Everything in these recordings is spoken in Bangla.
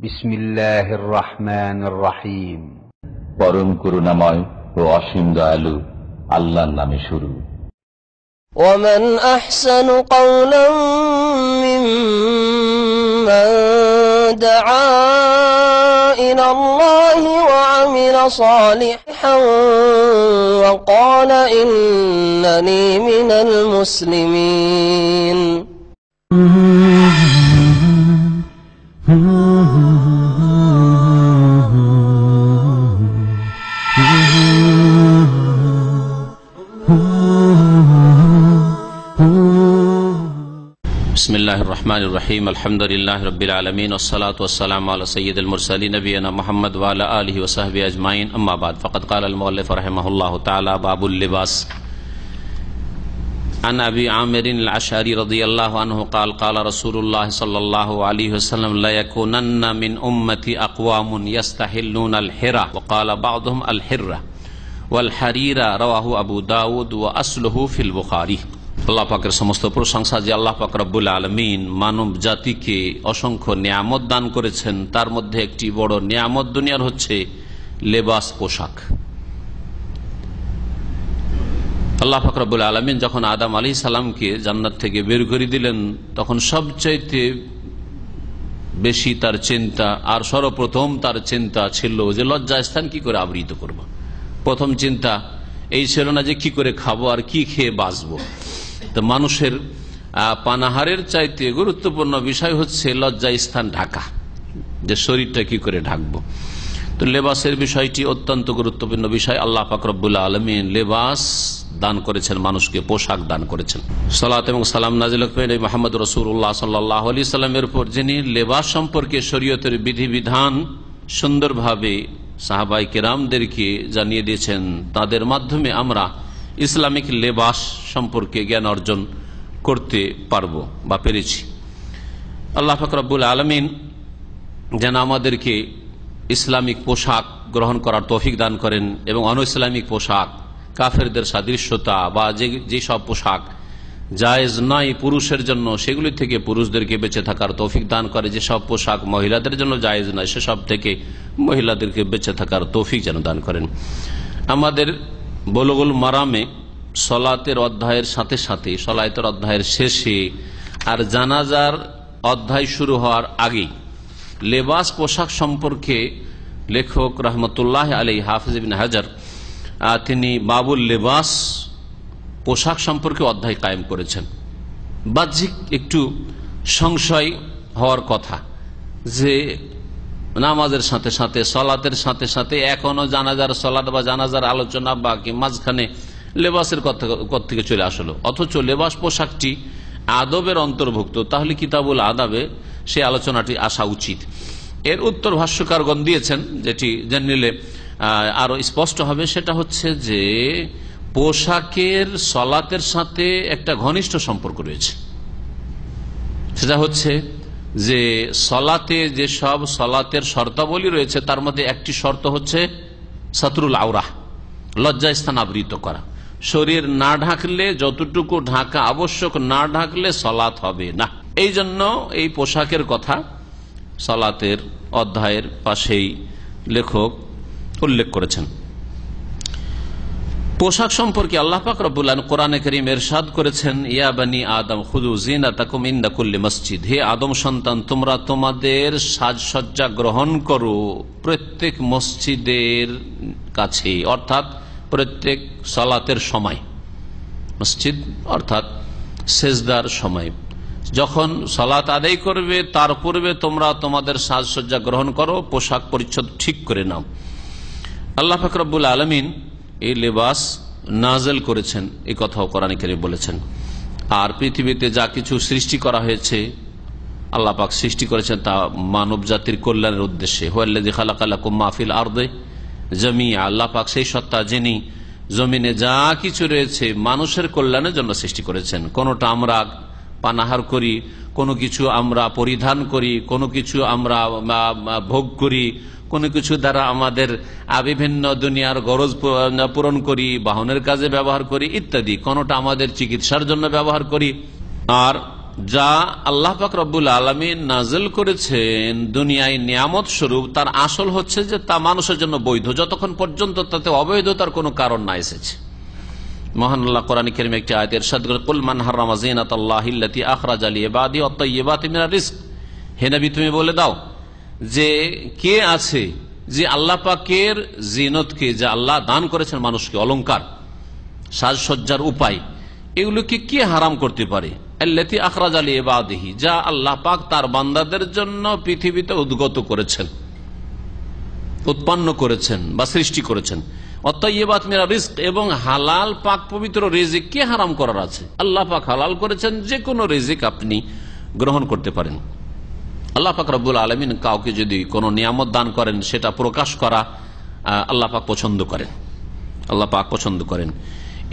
বিসমিল্লাহির রহমানির রহিম। পরম করুণাময় ও অসীম দয়ালু আল্লাহর নামে শুরু। ومن أحسن قولا ممن دعا إلى الله وعمل صالحا وقال إنني من المسلمين। बिस्मिल्लाहिर रहमानिर रहीम अल्हम्दुलिल्लाहि रब्बिल आलमीन वस्सलातु वस्सलामु अला सय्यिदिल मुरसलीन नबियना मुहम्मद व अला आलिहि व सहबिहि अजमाइन अम्मा बाद फ़क़द क़ाल अल मुअल्लिफ़ रहमहुल्लाहु तआला बाबुल लिबास अन अबी आमिर अल अशअरी रज़ियल्लाहु अन्हु क़ाल क़ाल रसूलुल्लाह सल्लल्लाहु अलैहि वसल्लम ला यकूनन्ना मिन उम्मती अक़वामुन यस्तहिल्लूना अल हिरा व क़ाल बा'दुहुम अल हिर्रा वल हरीरा रवाहु अबू दाऊद व अस्लुहु फिल बुखारी। আল্লাহ পাকের সমস্ত প্রশংসা যে আল্লাহ পাক রব্বুল আলামিন মানব জাতিকে অসংখ্য নিয়ামত দান করেছেন, তার মধ্যে একটি বড় নিয়ামত দুনিয়ার হচ্ছে লেবাস, পোশাক। আল্লাহ পাক রব্বুল আলামিন যখন আদম আলাইহিস সালামকে জান্নাত থেকে বের করে দিলেন, তখন সবচাইতে বেশি তার চিন্তা আর সর্বপ্রথম তার চিন্তা ছিল যে লজ্জাস্থান কি করে আবৃত করব। প্রথম চিন্তা এই ছিল না যে কি করে খাবো আর কি খেয়ে বাঁচবো। তো মানুষের পানাহারের চাইতে গুরুত্বপূর্ণ বিষয় হচ্ছে লজ্জা স্থান ঢাকা, যে শরীরটা কি করে ঢাকবো। তো লেবাসের বিষয়টি অত্যন্ত গুরুত্বপূর্ণ বিষয়। আল্লাহ পাক রব্বুল আলামিন লেবাস দান করেছেন, মানুষকে পোশাক দান করেছেন। সালাত এবং সালাম নাজিল হোক মুহাম্মদ রাসূলুল্লাহ সাল্লাল্লাহু আলাইহি সাল্লামের উপর, যিনি লেবাস সম্পর্কে শরীয়তের বিধিবিধান সুন্দরভাবে সাহাবায়ে কেরামদেরকে জানিয়ে দিয়েছেন। তাদের মাধ্যমে আমরা ইসলামিক লেবাস সম্পর্কে জ্ঞান অর্জন করতে পারবো বা পেরেছি। আল্লাহ পাক রব্বুল আলামিন যেন আমাদেরকে ইসলামিক পোশাক গ্রহণ করার তৌফিক দান করেন এবং অন ইসলামিক পোশাক, কাফেরদের সাদৃশ্যতা বা যেসব পোশাক জায়েজ নয় পুরুষের জন্য, সেগুলি থেকে পুরুষদেরকে বেঁচে থাকার তৌফিক দান করে। যেসব পোশাক মহিলাদের জন্য জায়েজ নয়, সেসব থেকে মহিলাদেরকে বেঁচে থাকার তৌফিক যেন দান করেন। আমাদের বুলুগুল মারামে সলাতের অধ্যায়ের সাথে সাথে, সলাতের অধ্যায়ের শেষে আর জানাজার অধ্যায় শুরু হওয়ার আগেই লেবাস পোশাক সম্পর্কে লেখক রহমতুল্লাহ আলাইহি হাফিজ ইবনে হাজার তিনি বাবুল লেবাস পোশাক সম্পর্কে অধ্যায় কায়েম করেছেন। বাহ্যিক একটু সংশয় হওয়ার কথা যে নামাজের সাথে সাথে, সলাতের সাথে সাথে এখনো জানাজার সলাত বা জানাজার আলোচনা বাকি, মাঝখানে লেবাসের কথা থেকে চলে আসলো। অথচ লেবাস পোশাকটি আদবের অন্তর্ভুক্ত, তাহলে কিতাবুল আদাবে সে আলোচনাটি আসা উচিত। এর উত্তর ভাষ্যকারগণ দিয়েছেন, যেটি জেনে আরো স্পষ্ট হবে। সেটা হচ্ছে যে পোশাকের সলাতের সাথে একটা ঘনিষ্ঠ সম্পর্ক রয়েছে। সেটা হচ্ছে যে সলাতে যেসব সলাতের শর্তাবলী রয়েছে, তার মধ্যে একটি শর্ত হচ্ছে সাতরুল আওরাহ, লজ্জা স্থান আবৃত করা। শরীর না ঢাকলে, যতটুকু ঢাকা আবশ্যক না ঢাকলে সলাত হবে না। এই জন্য এই পোশাকের কথা সলাতের অধ্যায়ের পাশেই লেখক উল্লেখ করেছেন। পোশাক সম্পর্কে আল্লাহ পাক রব্বুল আলামিন কোরআনে কারীম ইরশাদ করেছেন, ইয়া বানি আদম খুযু যিনাতাকুম ইনদা কুল্লি মসজিদ, হে আদম সন্তান, তোমরা তোমাদের সাজসজ্জা গ্রহণ করো প্রত্যেক মসজিদের কাছে, অর্থাৎ প্রত্যেক সালাতের সময়। মসজিদ অর্থাৎ সেজদার সময়, যখন সালাত আদায় করবে তার পূর্বে তোমরা তোমাদের সাজসজ্জা গ্রহণ করো, পোশাক পরিচ্ছদ ঠিক করে নাও। আল্লাহ পাক রব্বুল আলামিন এই লেবাস নাজেল করেছেন, এই কথাও কোরআনে কারীমে বলেছেন। আর পৃথিবীতে যা কিছু সৃষ্টি করা হয়েছে, আল্লাহ পাক সৃষ্টি করেছেন তা মানব জাতির কল্যাণের উদ্দেশ্যে। হুয়াল্লাযী খালাকা লাকুম মা ফিল আরদি জামিআ, আল্লাহ পাক সেই সত্তা যিনি জমিনে যা কিছু রয়েছে মানুষের কল্যাণের জন্য সৃষ্টি করেছেন। কোনটা আমরা পানাহার করি, কোনো কিছু আমরা পরিধান করি, কোনো কিছু আমরা ভোগ করি, কোনো কিছু দ্বারা আমাদের বিভিন্ন দুনিয়ার গরজ পূরণ করি, বাহনের কাজে ব্যবহার করি ইত্যাদি। কোনটা আমাদের চিকিৎসার জন্য ব্যবহার করি। আর যা আল্লাহ পাক রব্বুল আলামিন নাযিল করেছেন দুনিয়ায় নিয়ামত স্বরূপ, তার আসল হচ্ছে যে তা মানুষের জন্য বৈধ যতক্ষণ পর্যন্ত তাতে অবৈধতার কোনো কারণ না এসেছে। মহান আল্লাহ কোরআন কারীমে একটি আয়াতে ইরশাদ করে, কুল মান হারামা যিনাতাল্লাহি আল্লাতী আখরাজা লিইবাদিহি ওয়াত তাইয়্যিবাতি মিনার রিজক। হে নবী, তুমি বলে দাও যে কে আছে যে আল্লাহ পাকের জিনতকে, যা আল্লাহ দান করেছেন মানুষকে, অলংকার, সাজসজ্জার উপায়, এগুলোকে কে হারাম করতে পারে? আল্লাতী আখরাজা লিইবাদিহি, যা আল্লাহ পাক তার বান্দাদের জন্য পৃথিবীতে উদ্গত করেছেন, উৎপন্ন করেছেন বা সৃষ্টি করেছেন। অত্তাইয়্যিবাত মিনার রিজক, এবং হালাল পাক পবিত্র রিজিক কে হারাম করার আছে? আল্লাহ পাক হালাল করেছেন, যে কোনো রিজিক আপনি গ্রহণ করতে পারেন। আল্লাহ পাক রব্বুল আলামিন কাউকে যদি কোনো নিয়ামত দান করেন, সেটা প্রকাশ করা আল্লাহ পাক পছন্দ করেন, আল্লাহ পাক পছন্দ করেন।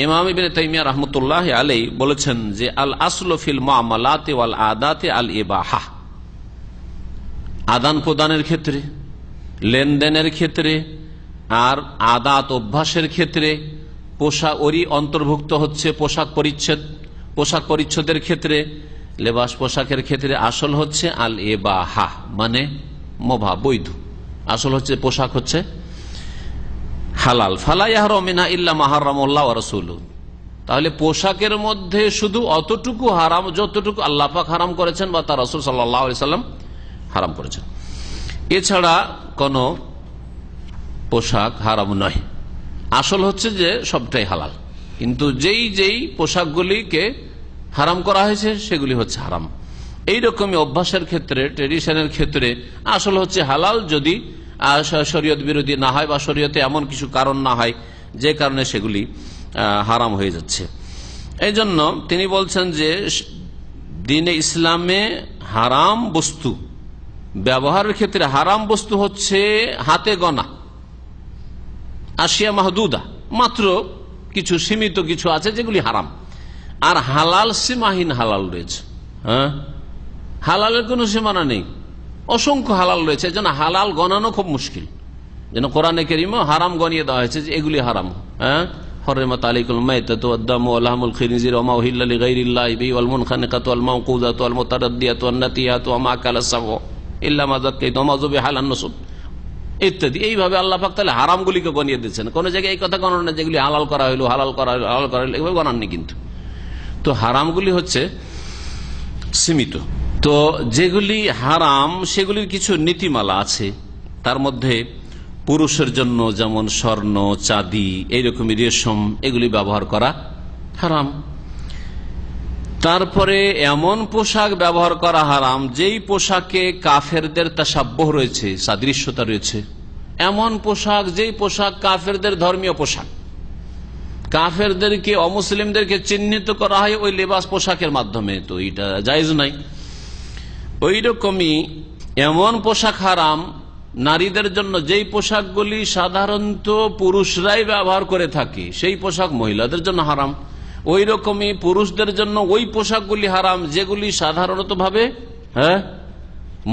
ইমাম ইবনে তাইমিয়া রাহমাতুল্লাহ আলাইহি বলেছেন যে আল আসলু ফিল মুআমালাতি ওয়াল আদাতি আল ইবাহা, আদান প্রদানের ক্ষেত্রে, লেনদেনের ক্ষেত্রে আর আদাত অভ্যাসের ক্ষেত্রে পোশাক ওরই অন্তর্ভুক্ত হচ্ছে। পোশাক পরিচ্ছদের ক্ষেত্রে, লেবাস পোশাকের ক্ষেত্রে আসল হচ্ছে আল ইবাহা, মানে মোবাহ, বৈধ। আসল হচ্ছে পোশাক হচ্ছে হালাল। ফালা ইয়াহরামু মিনহা ইল্লা মা হারামাল্লাহু ওয়া রাসূলুহু, তাহলে পোশাকের মধ্যে শুধু অতটুকু হারাম যতটুকু আল্লাহ পাক হারাম করেছেন বা তার রাসূল সাল্লাল্লাহু আলাইহি সাল্লাম হারাম করেছেন, এছাড়া কোনো পোশাক হারাম নয়। আসল হচ্ছে যে সবটাই হালাল, কিন্তু যেই পোশাকগুলিকে হারাম করা হয়েছে সেগুলি হচ্ছে হারাম। এইরকমই অভ্যাসের ক্ষেত্রে, ট্রেডিশনের ক্ষেত্রে আসল হচ্ছে হালাল, যদি শরীয়ত বিরোধী না হয় বা শরীয়তে এমন কিছু কারণ না হয় যে কারণে সেগুলি হারাম হয়ে যাচ্ছে। এই জন্য তিনি বলছেন যে দ্বীনে ইসলামে হারাম বস্তু ব্যবহারের ক্ষেত্রে হারাম বস্তু হচ্ছে হাতে গণা, আশিয়া মাহদুদা, মাত্র কিছু সীমিত কিছু আছে যেগুলি হারাম। আর হালাল সীমাহীন হালাল রয়েছে। হ্যাঁ, হালালের কোনো সীমানা নেই, অসংখ্য হালাল রয়েছে। যেন হালাল গণানো খুব মুশকিল। যেন কোরআনে কারীমে হারাম গনিয়ে দেওয়া হয়েছে যে এগুলি হারাম। হ্যাঁ, হরমাত আলাইকুম মাইতাতু ওয়াদ-দামু ওয়া লাহমুল খিনজির ওয়া মা উহিল্লা লিগাইরিল্লাহি বিহি ওয়াল মুনখানিকাতু ওয়াল মাওকুযাতু ওয়াল মুতারাদ্দিয়াতু ওয়ান নাতিয়াতু ওয়া মা আকালা সাবু ইল্লা মা যাক্কাইতুম ওয়া মা যুবিহা আলান নুসুব ইত্যাদি। এইভাবে আল্লাহ পাক তাহলে হারামগুলিকে গনিয়ে দিয়েছেন। কোন জায়গায় এই কথা গণনা না যেগুলি হালাল করা হলো, হালাল করা হলো, হালাল করা হলো, এভাবে গণাননি। কিন্তু তো হারামগুলি হচ্ছে সীমিত। তো যেগুলি হারাম সেগুলির কিছু নীতিমালা আছে। তার মধ্যে পুরুষের জন্য যেমন স্বর্ণ, চাঁদি, এইরকমই রেশম, এগুলি ব্যবহার করা হারাম। তারপরে এমন পোশাক ব্যবহার করা হারাম যেই পোশাকে কাফেরদের তাসাব্বুহ রয়েছে, সাদৃশ্যতা রয়েছে। এমন পোশাক যেই পোশাক কাফেরদের ধর্মীয় পোশাক, কাফেরদেরকে, অমুসলিমদেরকে চিহ্নিত করা হয় ওই লেবাস পোশাকের মাধ্যমে, তো এটা জায়েজ নাই। ওই রকমই এমন পোশাক হারাম নারীদের জন্য যেই পোশাকগুলি সাধারণত পুরুষরাই ব্যবহার করে থাকে, সেই পোশাক মহিলাদের জন্য হারাম। ওই রকমই পুরুষদের জন্য ওই পোশাকগুলি হারাম যেগুলি সাধারণত ভাবে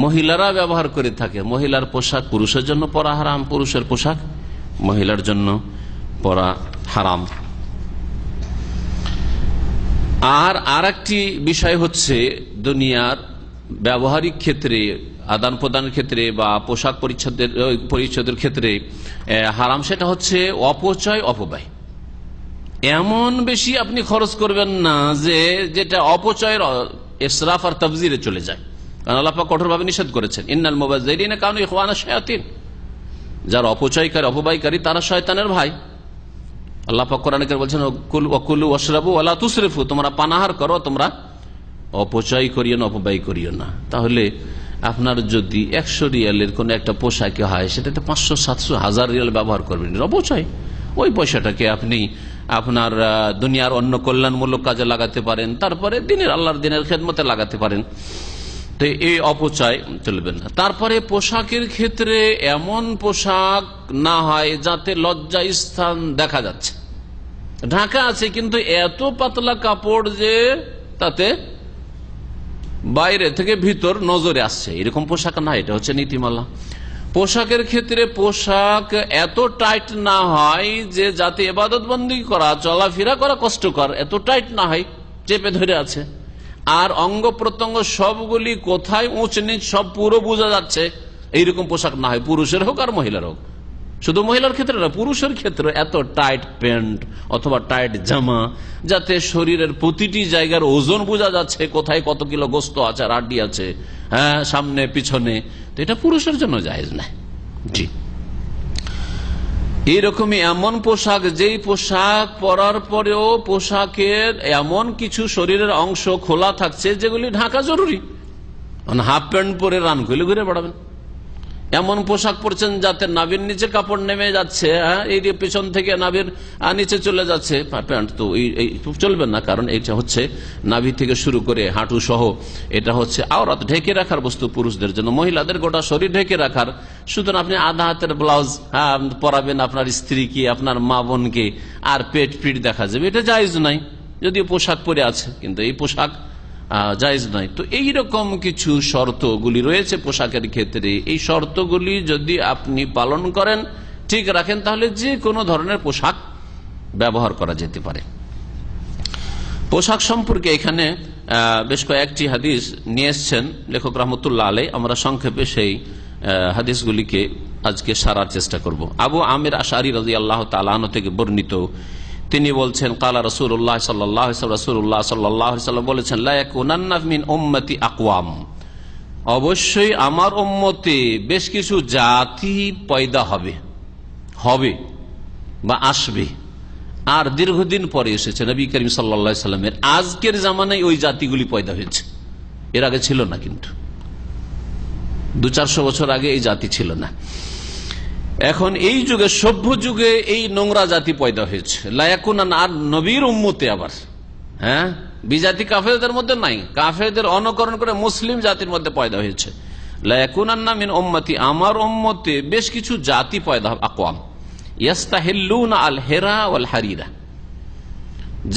মহিলারা ব্যবহার করে থাকে। মহিলার পোশাক পুরুষের জন্য পরা হারাম, পুরুষের পোশাক মহিলার জন্য পরা হারাম। আর একটি বিষয় হচ্ছে দুনিয়ার ব্যবহারিক ক্ষেত্রে, আদান প্রদানের ক্ষেত্রে বা পোশাক পরিচ্ছদের ক্ষেত্রে হারাম, সেটা হচ্ছে অপচয়, অপব্যয়। এমন বেশি আপনি খরচ করবেন না যে যেটা অপচয়ের ইসরাফ আর তাবযিরে চলে যায়। কারণ আল্লাহ পাক কঠোরভাবে নিষেধ করেছেন, ইন্নাল মুবাযযিরিনা কানু ইখওয়ানা শায়াতিন, যারা অপচয়কারী, অপব্যয়কারী, তারা শয়তানের ভাই। আল্লাহ পাক কোরআনে বলছেন, ওয়াকুলু ওয়াশরাবু ওয়ালা তুসরিফু, তোমরা পানাহার করো, তোমরা অপচয় করিও না, অপব্যয় করিও না। তাহলে আপনার যদি 100 রিয়ালের কোন একটা পোশাকে হয়, সেটাতে 500, 700, 1000 রিয়াল ব্যবহার করবেন, অপচয়। ওই পয়সাটাকে আপনি আপনার দুনিয়ার অন্য কল্যাণমূলক কাজে লাগাতে পারেন, তারপরে আল্লাহর দিনের খেদমতে লাগাতে পারেন। তো এই অপচয় চলবে না। তারপরে পোশাকের ক্ষেত্রে এমন পোশাক না হয় যাতে লজ্জা স্থান দেখা যাচ্ছে, ঢাকা আছে কিন্তু এত পাতলা কাপড় যে তাতে বাইরে থেকে ভিতর নজরে আসছে, এরকম পোশাক না। এটা হচ্ছে নীতিমালা। পোশাকের ক্ষেত্রে পোশাক এত টাইট না হয় যে যাতে ইবাদত বন্দেগী করা, চলাফেরা করা কষ্টকর, এত টাইট না হয়, চেপে ধরে আছে। আর অঙ্গ প্রত্যঙ্গ সবগুলি কোথায় উঁচ নিচ সব পুরো বোঝা যাচ্ছে, এইরকম পোশাক না হয়, পুরুষের হোক আর মহিলার হোক। শুধু মহিলার ক্ষেত্রে না, পুরুষের ক্ষেত্রে এত টাইট প্যান্ট অথবা টাইট জামা যাতে শরীরের প্রতিটি জায়গার ওজন বোঝা যাচ্ছে, কোথায় কত কিলো গোস্ত আছে আর আড্ডি আছে, হ্যাঁ, সামনে পিছনে, তো এটা পুরুষের জন্য জায়েজ নাই। জি, এইরকমই এমন পোশাক, যেই পোশাক পরার পরেও পোশাকের এমন কিছু শরীরের অংশ খোলা থাকছে যেগুলি ঢাকা জরুরি। হাফ প্যান্ট পরে রান খুলে ঘুরে বেড়াবেন, এমন পোশাক পরছেন যাতে নাভির নিচে কাপড় নেমে যাচ্ছে, এই পেছন থেকে নাভির নিচে চলে যাচ্ছে প্যান্ট, তো এই চলবে না, কারণ এটা হচ্ছে নাভি থেকে শুরু করে হাঁটু সহ এটা হচ্ছে আওরাত, ঢেকে রাখার বস্তু পুরুষদের জন্য। মহিলাদের গোটা শরীর ঢেকে রাখার, সুতরাং আপনি আধা হাতের ব্লাউজ পরাবেন আপনার স্ত্রীকে, আপনার মা বোনকে, আর পেট পিঠ দেখা যাবে, এটা জায়েজ নাই, যদিও পোশাক পরে আছে, কিন্তু এই পোশাক জায়েজ নাই। তো এইরকম কিছু শর্তগুলি রয়েছে পোশাকের ক্ষেত্রে, এই শর্তগুলি যদি আপনি পালন করেন, ঠিক রাখেন, তাহলে যে কোনো ধরনের পোশাক ব্যবহার করা যেতে পারে। পোশাক সম্পর্কে এখানে বেশ কয়েকটি হাদিস নিয়ে এসছেন লেখক রহমতুল্লাহ আলাইহি, আমরা সংক্ষেপে সেই হাদিসগুলিকে আজকে সারার চেষ্টা করব। আবু আমির আশআরী রাদিয়াল্লাহু তাআলা আনহু থেকে বর্ণিত, তিনি বলছেন, কালা রাসূলুল্লাহ সাল্লাল্লাহু আলাইহি ওয়াসাল্লাম, রাসূলুল্লাহ সাল্লাল্লাহু আলাইহি ওয়াসাল্লাম বলেছেন, লা ইয়াকুনান্না মিন উম্মতি আকওয়াম, অবশ্যই আমার উম্মতে বেশ কিছু জাতি পয়দা হবে বা আসবে, আর দীর্ঘদিন পরে এসেছে। নবী করিম সাল্লাল্লাহু আলাইহি ওয়াসাল্লামের আজকের জামানায় ওই জাতিগুলি পয়দা হয়েছে, এর আগে ছিল না, কিন্তু 200-400 বছর আগে এই জাতি ছিল না। এখন এই যুগে, সভ্য যুগে এই নোংরা জাতি পয়দা হয়েছে। লায়াকুনান, আর নবীর উম্মতে আবার, হ্যাঁ, বিজাতি কাফেরদের মধ্যে নাই, কাফেরদের অনুকরণ করে মুসলিম জাতির মধ্যে পয়দা হয়েছে। লায়াকুনান্না মিন উম্মতি, আমার উম্মতে বেশ কিছু জাতি পয়দা হবে, আকওয়াম ইয়াস্তাহিল্লুনা আল হিরা ওয়াল হারিরা,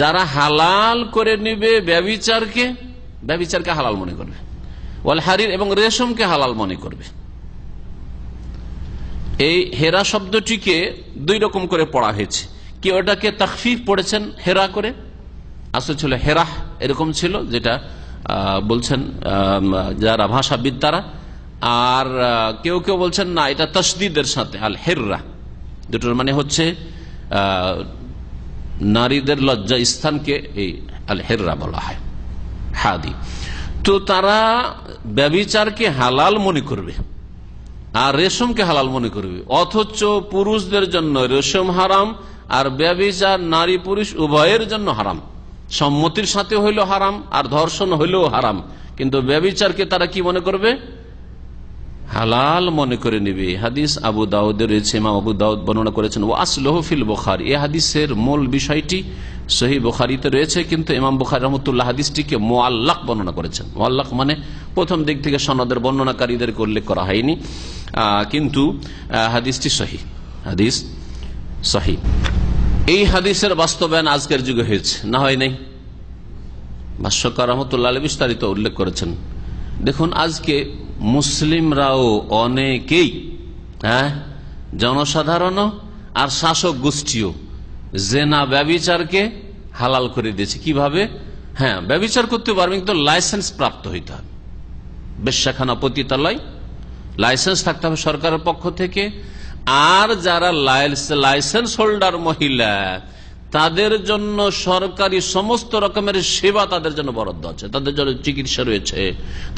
যারা হালাল করে নেবে ব্যভিচারকে হালাল মনে করবে, ওয়াল হারির, এবং রেশমকে হালাল মনে করবে। এই হেরা শব্দটিকে 2 রকম করে পড়া হয়েছে, কেউ ওটাকে তাখফিফ পড়েছেন হেরা করে, আসলে ছিল হেরাহ, এরকম ছিল, যেটা বলছেন যারা ভাষাবিদ তারা, আর কেউ কেউ বলছেন না, এটা তাসদীদের সাথে আল হেররা, দুটোর মানে হচ্ছে নারীদের লজ্জা স্থানকে এই আল হেররা বলা হয়, হাদি। তো তারা ব্যভিচারকে হালাল মনে করবে আর রেশমকে হালাল মনে করবে, অথচ পুরুষদের জন্য রেশম হারাম আর ব্যভিচার নারী পুরুষ উভয়ের জন্য হারাম, সম্মতির সাথে হইলেও হারাম আর ধর্ষণ হইলেও হারাম, কিন্তু ব্যভিচারকে তারা কি মনে করবে? হালাল মনে করে নেবে। হাদিস আবু দাউদের রয়েছে, ইমাম আবু দাউদ বর্ণনা করেছেন, ও আসলহু ফিল বুখারী, এই হাদিসের মূল বিষয়টি সহিহ বুখারীতে রয়েছে, কিন্তু ইমাম বুখারী রাহমাতুল্লাহ হাদিসটিকে মুআল্লাক বর্ণনা করেছেন। মুআল্লাক মানে প্রথম দিক থেকে সনদের বর্ণনাকারীদেরকে উল্লেখ করা হয়নি, কিন্তু হাদিসটি সহিহ, হাদিস সহিহ। এই হাদিসের বাস্তবায়ন আজকের যুগে হয়েছে, না হয় নাই? ভাষ্যকার রাহমাতুল্লাহ আলাইহি বিস্তারিত উল্লেখ করেছেন। দেখুন, আজকে মুসলিমরাও অনেকেই, জনসাধারণ আর শাসক গোষ্ঠীও জেনা ব্যভিচারকে হালাল করে দিয়েছে। কিভাবে? হ্যাঁ, ব্যভিচার করতে পারবে, কিন্তু লাইসেন্স প্রাপ্ত হইতে হবে, বেশ্যাখানা পতিতালয় লাইসেন্স থাকতে হবে সরকারের পক্ষ থেকে। আর যারা লাইসেন্স হোল্ডার মহিলা, তাদের জন্য সরকারি সমস্ত রকমের সেবা তাদের জন্য বরাদ্দ আছে, তাদের জন্য চিকিৎসা রয়েছে,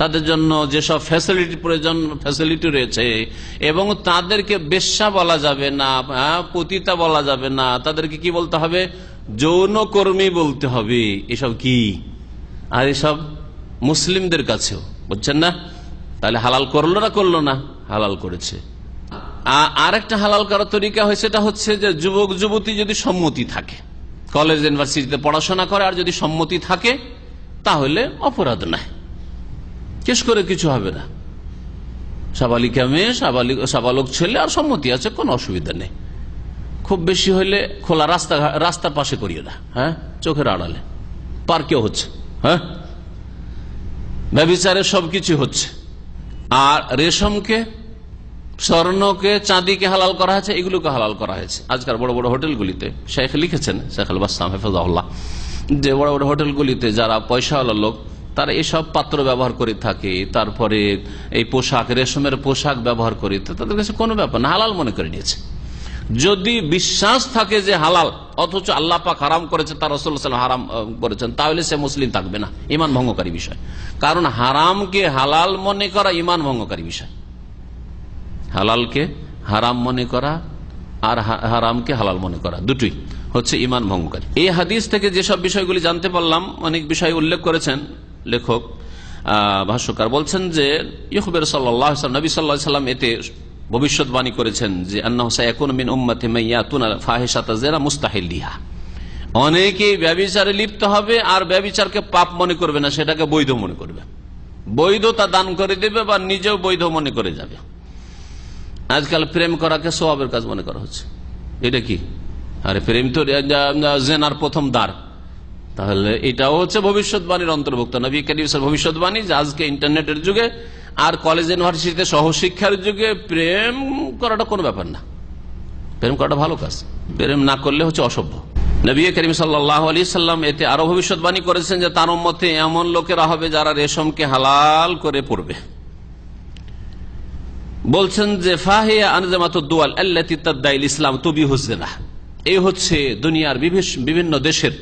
তাদের জন্য যেসব ফ্যাসিলিটি প্রয়োজন ফ্যাসিলিটি রয়েছে, এবং তাদেরকে বেশ্যা বলা যাবে না, পতিতা বলা যাবে না, তাদেরকে কি বলতে হবে? যৌনকর্মী বলতে হবে। এসব কি? আর এসব মুসলিমদের কাছেও, বুঝছেন না? তাহলে হালাল করলো না করলো না? হালাল করেছে। আর একটা হালাল করার তরিকা হয়েছে, এটা হচ্ছে যে যুবক যুবতী যদি সম্মতি থাকে, কলেজ ইউনিভার্সিটিতে পড়াশোনা করে, আর যদি সম্মতি থাকে তাহলে অপরাধ নাই, কেস করে কিছু হবে না। সাবালিকা মেয়ে, সাবালক ছেলে, আর সম্মতি আছে, কোনো অসুবিধা নেই। খুব বেশি হইলে খোলা রাস্তার পাশে করিয়ে না, চোখের আড়ালে, পার্কেও হচ্ছে, ব্যভিচারে সবকিছু হচ্ছে। আর রেশমকে, স্বর্ণকে, চাঁদিকে হালাল করা হয়েছে, এগুলোকে হালাল করা হয়েছে। আজকাল বড় বড় হোটেলগুলিতে, শেখ লিখেছেন, শেখ আল বাসসাম হাফেজাহুল্লাহ, যে বড় বড় হোটেলগুলিতে যারা পয়সাওয়ালা লোক, তারা এসব পাত্র ব্যবহার করে থাকে, তারপরে এই পোশাক, রেশমের পোশাক ব্যবহার করে, তাদের কাছে কোনো ব্যাপার না, হালাল মনে করে নিয়েছে। যদি বিশ্বাস থাকে যে হালাল, অথচ আল্লাহ পাক হারাম করেছে, তার রাসূলুল্লাহ সাল্লাল্লাহু আলাইহি ওয়াসাল্লাম হারাম করেছেন, তাহলে সে মুসলিম থাকবে না, ঈমান ভঙ্গকারী বিষয়। কারণ হারামকে হালাল মনে করা ঈমান ভঙ্গকারী বিষয়। হালালকে হারাম মনে করা আর হারামকে হালাল মনে করা দুটোই হচ্ছে ঈমান ভঙ্গকারী। এই হাদিস থেকে যেসব বিষয়গুলি জানতে পারলাম, অনেক বিষয় উল্লেখ করেছেন লেখক, ভাষ্যকার বলছেন যে ইখবির সাল্লাল্লাহু আলাইহি ওয়াসাল্লাম, নবী সাল্লাল্লাহু আলাইহি ওয়াসাল্লাম এতে ভবিষ্যৎবাণী করেছেন যে আন্নাহু সায়াকুনু মিন উম্মতি মান ইয়াতুনা ফাহিশাতা যিনা মুস্তাহিল্লিহা, অনেকেই ব্যভিচারে লিপ্ত হবে আর ব্যভিচারকে পাপ মনে করবে না, সেটাকে বৈধ মনে করবে, বৈধতা দান করে দেবে বা নিজেও বৈধ মনে করে যাবে। আজকাল প্রেম করাকে সওয়াবের কাজ মনে করা হচ্ছে। এটা কি? আরে প্রেম তো জেনার প্রথম দ্বার। তাহলে এটাও হচ্ছে ভবিষ্যৎবাণীর অন্তর্ভুক্ত। নবী কারীম সাল্লাল্লাহু আলাইহি ওয়াসাল্লাম ভবিষ্যৎবাণী যে আজকে ইন্টারনেটের যুগে আর কলেজ ইউনিভার্সিটিতে সহশিক্ষার যুগে প্রেম করাটা কোনো ব্যাপার না, প্রেম করাটা ভালো কাজ, প্রেম না করলে হচ্ছে অসভ্য। নবী কারীম সাল্লাল্লাহু আলাইহি ওয়াসাল্লাম এতে আরো ভবিষ্যৎবাণী করেছেন যে তার উম্মতে এমন লোকেরা হবে যারা রেশমকে হালাল করে পড়বে। বলছেন যে ফাহিয়া আনজামাতুদ দুয়াল আল্লাতী তাদঈল ইসলাম তুবিহুজ জিনা, এই হচ্ছে দুনিয়ার বিভিন্ন দেশের,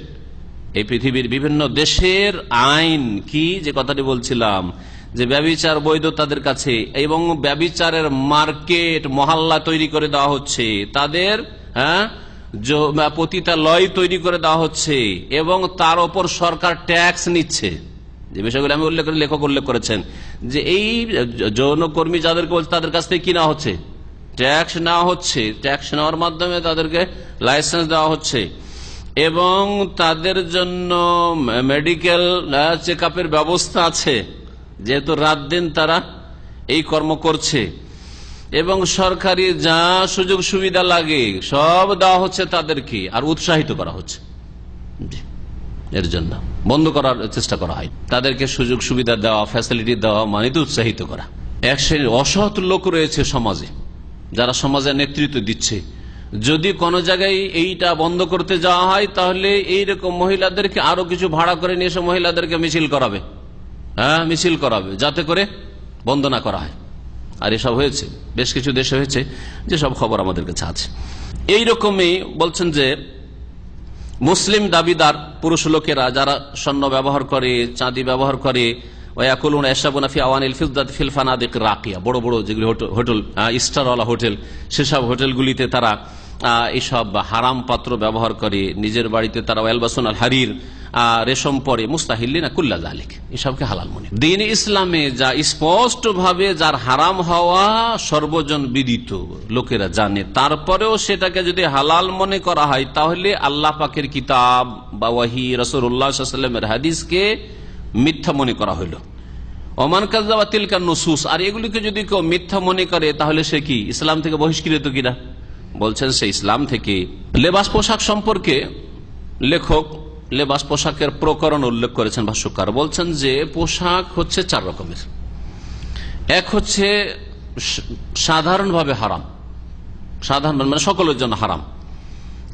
এই পৃথিবীর বিভিন্ন দেশের আইন। কি যে কথাটি বলছিলাম যে ব্যভিচার বৈধ তাদের কাছে, এবং ব্যভিচারের মার্কেট মহল্লা তৈরি করে দেওয়া হচ্ছে, তাদের পতিতালয় তৈরি করে দেওয়া হচ্ছে, এবং তার ওপর সরকার ট্যাক্স নিচ্ছে। যে বিষয়গুলো আমি উল্লেখ করে লেখক উল্লেখ করেছেন যে এই যৌনকর্মী যাদেরকে বলছে তাদের কাছ থেকে কি নেওয়া হচ্ছে, ট্যাক্স নেওয়া হচ্ছে, ট্যাক্স নেওয়ার মাধ্যমে তাদেরকে লাইসেন্স দেওয়া হচ্ছে, এবং তাদের জন্য মেডিকেল চেক আপের ব্যবস্থা আছে, যেহেতু রাত দিন তারা এই কর্ম করছে, এবং সরকারি যা সুযোগ সুবিধা লাগে সব দেওয়া হচ্ছে তাদেরকে, আর উৎসাহিত করা হচ্ছে। এর জন্য বন্ধ করার চেষ্টা করা হয়, তাদেরকে সুযোগ সুবিধা দেওয়া, ফ্যাসিলিটি দেওয়া মানে তো উৎসাহিত করা। এক শ্রেণীর অসৎ লোক রয়েছে সমাজে, যারা সমাজের নেতৃত্ব দিচ্ছে। যদি কোন জায়গায় এইটা বন্ধ করতে যাওয়া হয়, তাহলে এইরকম মহিলাদেরকে আরো কিছু ভাড়া করে নিয়ে এসে মহিলাদেরকে মিছিল করাবে, মিছিল করাবে, যাতে করে বন্ধ না করা হয়। আর এসব হয়েছে, বেশ কিছু দেশে হয়েছে, যেসব খবর আমাদের কাছে আছে। এইরকমই বলছেন যে মুসলিম দাবিদার পুরুষ লোকেরা যারা স্বর্ণ ব্যবহার করে, চাঁদি ব্যবহার করে, বড় বড় যেগুলি হোটেল, স্টারওয়ালা হোটেল, সেসব হোটেলগুলিতে তারা এইসব হারাম পাত্র ব্যবহার করে, নিজের বাড়িতে তারা ওয়ালবাসুন আল হারির রেশম পরে, মুস্তাহিল্লিনা কুল্লা যালিক, এসবকে হালাল মনে। দ্বীন ইসলামে যা স্পষ্ট ভাবে যার হারাম হওয়া সর্বজন বিদিত, লোকেরা জানে, তারপরেও সেটাকে যদি হালাল মনে করা হয়, তাহলে আল্লাহ পাকের কিতাব বা ওয়াহি, রাসূলুল্লাহ সাল্লাল্লাহু আলাইহি ওয়াসাল্লামের হাদিসকে মিথ্যা মনে করা হইল। ওমান কাযাবা তিলকা নুসুস, আর এগুলিকে যদি কেউ মিথ্যা মনে করে, তাহলে সে কি ইসলাম থেকে বহিষ্কৃত কিনা? বলছেন সে ইসলাম থেকে। লেবাস পোশাক সম্পর্কে লেখক লেবাস পোশাকের প্রকরণ উল্লেখ করেছেন। ভাষ্যকার বলছেন যে পোশাক হচ্ছে 4 রকমের। এক হচ্ছে সাধারণভাবে হারাম, সাধারণ মানে সকলের জন্য হারাম।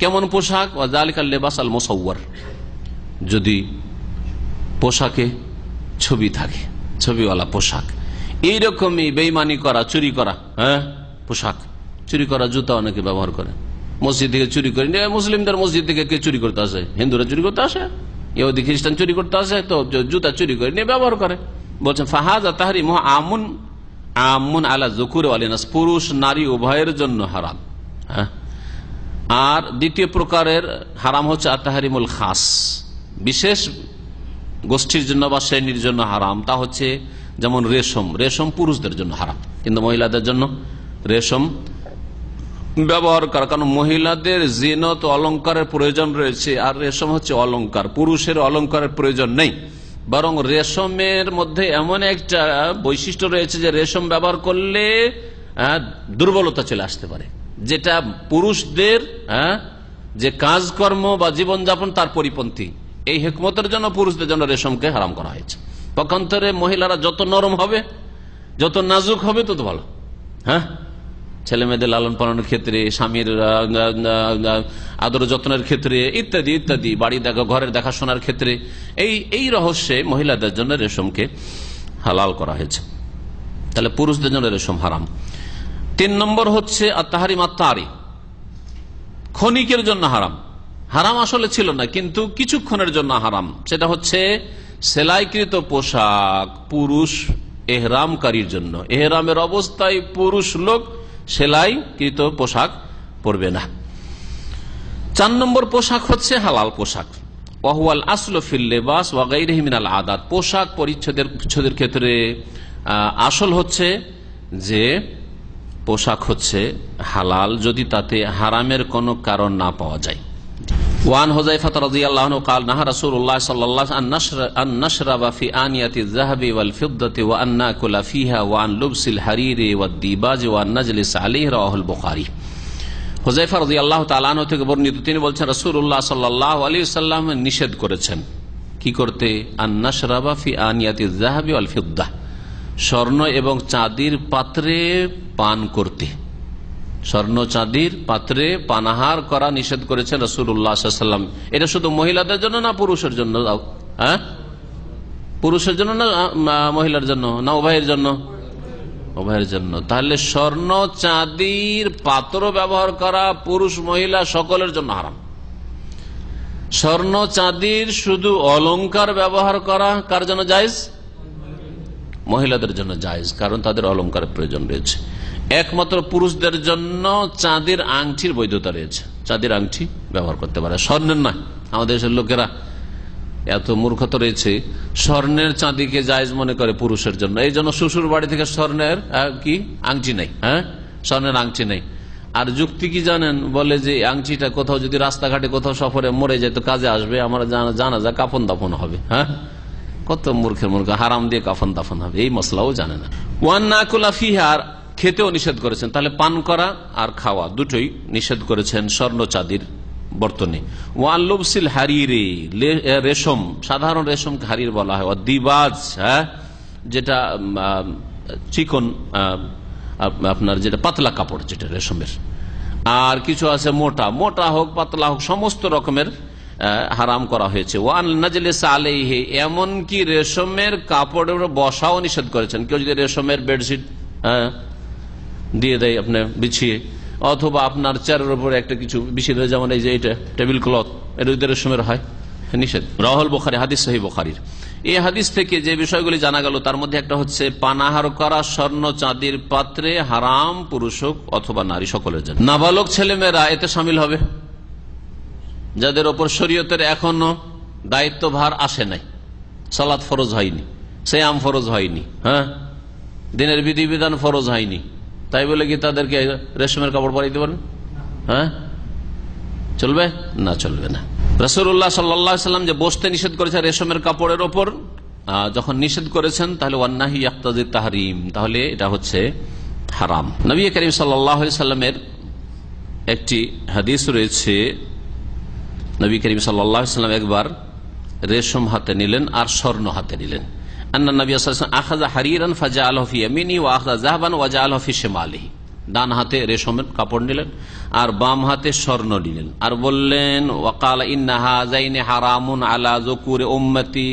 কেমন পোশাক? ওয়াযালিকাল লিবাস আল মুসাওয়ার, যদি পোশাকে ছবি থাকে, ছবিওয়ালা পোশাক। এইরকমই বেঈমানি করা, চুরি করা, পোশাক চুরি করা, জুতা অনেকে ব্যবহার করে, মসজিদ থেকে চুরি করে নিয়ে, মুসলিমদের মসজিদ থেকে কে চুরি করতে আসে? হিন্দুরা চুরি করতে আসে, ইহুদি খ্রিস্টান চুরি করতে আসে, তো জুতা চুরি করে নিয়ে ব্যবহার করে। বলছেন ফাহাযা তাহরিমু আমুন আলা যুকুর ওয়াল ইনাস, পুরুষ নারী উভয়ের জন্য হারাম। আর দ্বিতীয় প্রকারের হারাম হচ্ছে আত-তাহরিমুল খাস, বিশেষ গোষ্ঠীর জন্য বা শ্রেণীর জন্য হারাম। তা হচ্ছে যেমন রেশম, রেশম পুরুষদের জন্য হারাম, কিন্তু মহিলাদের জন্য রেশম ব্যবহার করা, কারণ মহিলাদের জিনত অলংকারের প্রয়োজন রয়েছে, আর রেশম হচ্ছে অলংকার, পুরুষের অলংকারের প্রয়োজন নেই। বরং রেশমের মধ্যে এমন একটা বৈশিষ্ট্য রয়েছে যে রেশম ব্যবহার করলে দুর্বলতা চলে আসতে পারে, যেটা পুরুষদের যে কাজকর্ম বা জীবনযাপন তার পরিপন্থী। এই হিকমতের জন্য পুরুষদের জন্য রেশমকে হারাম করা হয়েছে। পক্ষান্তরে মহিলারা যত নরম হবে, যত নাজুক হবে, তত ভালো। ছেলে মেয়েদের লালন পালনের ক্ষেত্রে, স্বামীর আদর যত্নের ক্ষেত্রে, ইত্যাদি ইত্যাদি, বাড়ি দেখা, ঘরের দেখাশোনার ক্ষেত্রে, এই রহস্যে মহিলাদের জন্য রেশমকে হালাল করা হয়েছে। তাহলে পুরুষদের জন্য রেশম হারাম। 3 নম্বর হচ্ছে আত-তাহরিম আত-তারি, ক্ষণিকের জন্য হারাম। হারাম আসলে ছিল না, কিন্তু কিছুক্ষণের জন্য হারাম। সেটা হচ্ছে সেলাইকৃত পোশাক পুরুষ এহরামকারীর জন্য। এহরামের অবস্থায় পুরুষ লোক সেলাইকৃত পোশাক পরবে না। 4 নম্বর পোশাক হচ্ছে হালাল পোশাক। ওয়াহুয়াল আসলু ফিল লিবাস ওয়া গায়রিহি মিনাল আদাত। পোশাক পরিচ্ছদের ক্ষেত্রে আসল হচ্ছে যে পোশাক হচ্ছে হালাল যদি তাতে হারামের কোনো কারণ না পাওয়া যায়। ওয়ান হুযায়ফা রাদিয়াল্লাহু আনহু قال نهى رسول الله صلى الله عليه وسلم أن نشرب في آنية الذهب والفضة وأن نأكل فيها وأن لبس الحرير والديباج وأن نجلس عليه رواه البخاري। হুযায়ফা রাদিয়াল্লাহু তাআলা আনহু থেকে বর্ণিত, তিনি বলছেন রাসূলুল্লাহ সাল্লাল্লাহু আলাইহি ওয়াসাল্লাম নিষেধ করেছেন কি করতে? আন নাশরাবা ফি আনিয়াতিয যাহাবি ওয়াল ফিদ্দাহ, স্বর্ণ এবং চাঁদির পাত্রে পান করতে। স্বর্ণ চাঁদির পাত্রে পানাহার করা নিষেধ করেছেন রাসূলুল্লাহ সাল্লাল্লাহু আলাইহি ওয়াসাল্লাম। এটা শুধু মহিলাদের জন্য না পুরুষের জন্য? পুরুষের জন্য না মহিলার জন্য, না উভয়ের জন্য? উভয়ের জন্য। তাহলে স্বর্ণ চাঁদির পাত্র ব্যবহার করা পুরুষ মহিলা সকলের জন্য হারাম। স্বর্ণ চাঁদির শুধু অলংকার ব্যবহার করা কার জন্য জায়েজ? মহিলাদের জন্য জায়েজ, কারণ তাদের অলংকারের প্রয়োজন রয়েছে। একমাত্র পুরুষদের জন্য চাঁদের আংটির বৈধতা রয়েছে, চাঁদের আংটি ব্যবহার করতে পারে, স্বর্ণের নয়। আমাদের দেশের লোকেরা এত মূর্খতা রয়েছে, স্বর্ণের চাঁদিকে জায়েজ মনে করে পুরুষের জন্য। এই জন্য শ্বশুর বাড়ি থেকে স্বর্ণের কি আংটি নেই, স্বর্ণের আংটি নেই। আর যুক্তি কি জানেন? বলে যে আংটিটা কোথাও যদি রাস্তাঘাটে কোথাও সফরে মরে যায় তো কাজে আসবে, আমরা জানা যায় কাফন দাফন হবে। কত মূর্খের মূর্খ, হারাম দিয়ে কাফন দাফন হবে, এই মশলাও জানে না। ওয়ান নাকুলা ফিহা, খেতেও নিষেধ করেছেন। তাহলে পান করা আর খাওয়া দুটোই নিষেধ করেছেন স্বর্ণ চাঁদির বর্তনে। ওয়ান লুবসিল হারিরি, রেশম, সাধারণ রেশমকে হারির বলা হয়। দিবাজ, যেটা চিকন আপনার যেটা পাতলা কাপড় যেটা রেশমের, আর কিছু আছে মোটা, মোটা হোক পাতলা হোক সমস্ত রকমের হারাম করা হয়েছে। ওয়ান নাজলিস আলাইহি, এমনকি রেশমের কাপড়ের বসাও নিষেধ করেছেন। কেউ যদি রেশমের বেডশিট দিয়ে দেয় আপনি বিছিয়ে, অথবা আপনার চেয়ারের উপরে একটা কিছু বিছিয়ে দেয়, যেমন এই যে এটা টেবিল ক্লথ, এটা যদি রেশমের হয়, নিষেধ। রাহুল বুখারী, হাদিস সহিহ বুখারীর। এই হাদিস থেকে যে বিষয়গুলি জানা গেল তার মধ্যে একটা হচ্ছে পানাহার করা স্বর্ণ চাঁদির পাত্রে হারাম, পুরুষ হোক অথবা নারী সকলের জন্য। নাবালক ছেলেমেয়েরা এতে সামিল হবে, যাদের ওপর শরীয়তের এখনো দায়িত্বভার আসে নাই, সালাত ফরজ হয়নি, সিয়াম ফরজ হয়নি, দিনের বিধিবিধান ফরজ হয়নি, তাই বলে কি তাদেরকে রেশমের কাপড় পরাইতে পারবেন? চলবে না? চলবে না। রাসূলুল্লাহ সাল্লাল্লাহু আলাইহি ওয়াসাল্লাম যে বসতে নিষেধ করেছেন রেশমের কাপড়ের ওপর, যখন নিষেধ করেছেন তাহলে ওয়ান্নাহি ইয়াক্তাজি তাহরিম, তাহলে এটা হচ্ছে হারাম। নবী করিম সাল্লাল্লাহু আলাইহি ওয়াসাল্লামের একটি হাদিস রয়েছে, নবী করিম সাল্লাল্লাহু আলাইহি ওয়াসাল্লাম একবার রেশম হাতে নিলেন আর স্বর্ণ হাতে নিলেন। আন্না নবী সাল্লাল্লাহু আলাইহি ওয়াসাল্লাম আখাযা হারিরান ফাজআলাহু ফি ইয়ামিনি ওয়া আখাযা যাহবান ওয়া জাআলাহু ফি শিমালিহি, ডান হাতে রেশমের কাপড় নিলেন আর বাম হাতে স্বর্ণ নিলেন, আর বললেন ওয়াকাল ইন্না হাযাইনি হারামুন আলা যুকুরি উম্মতি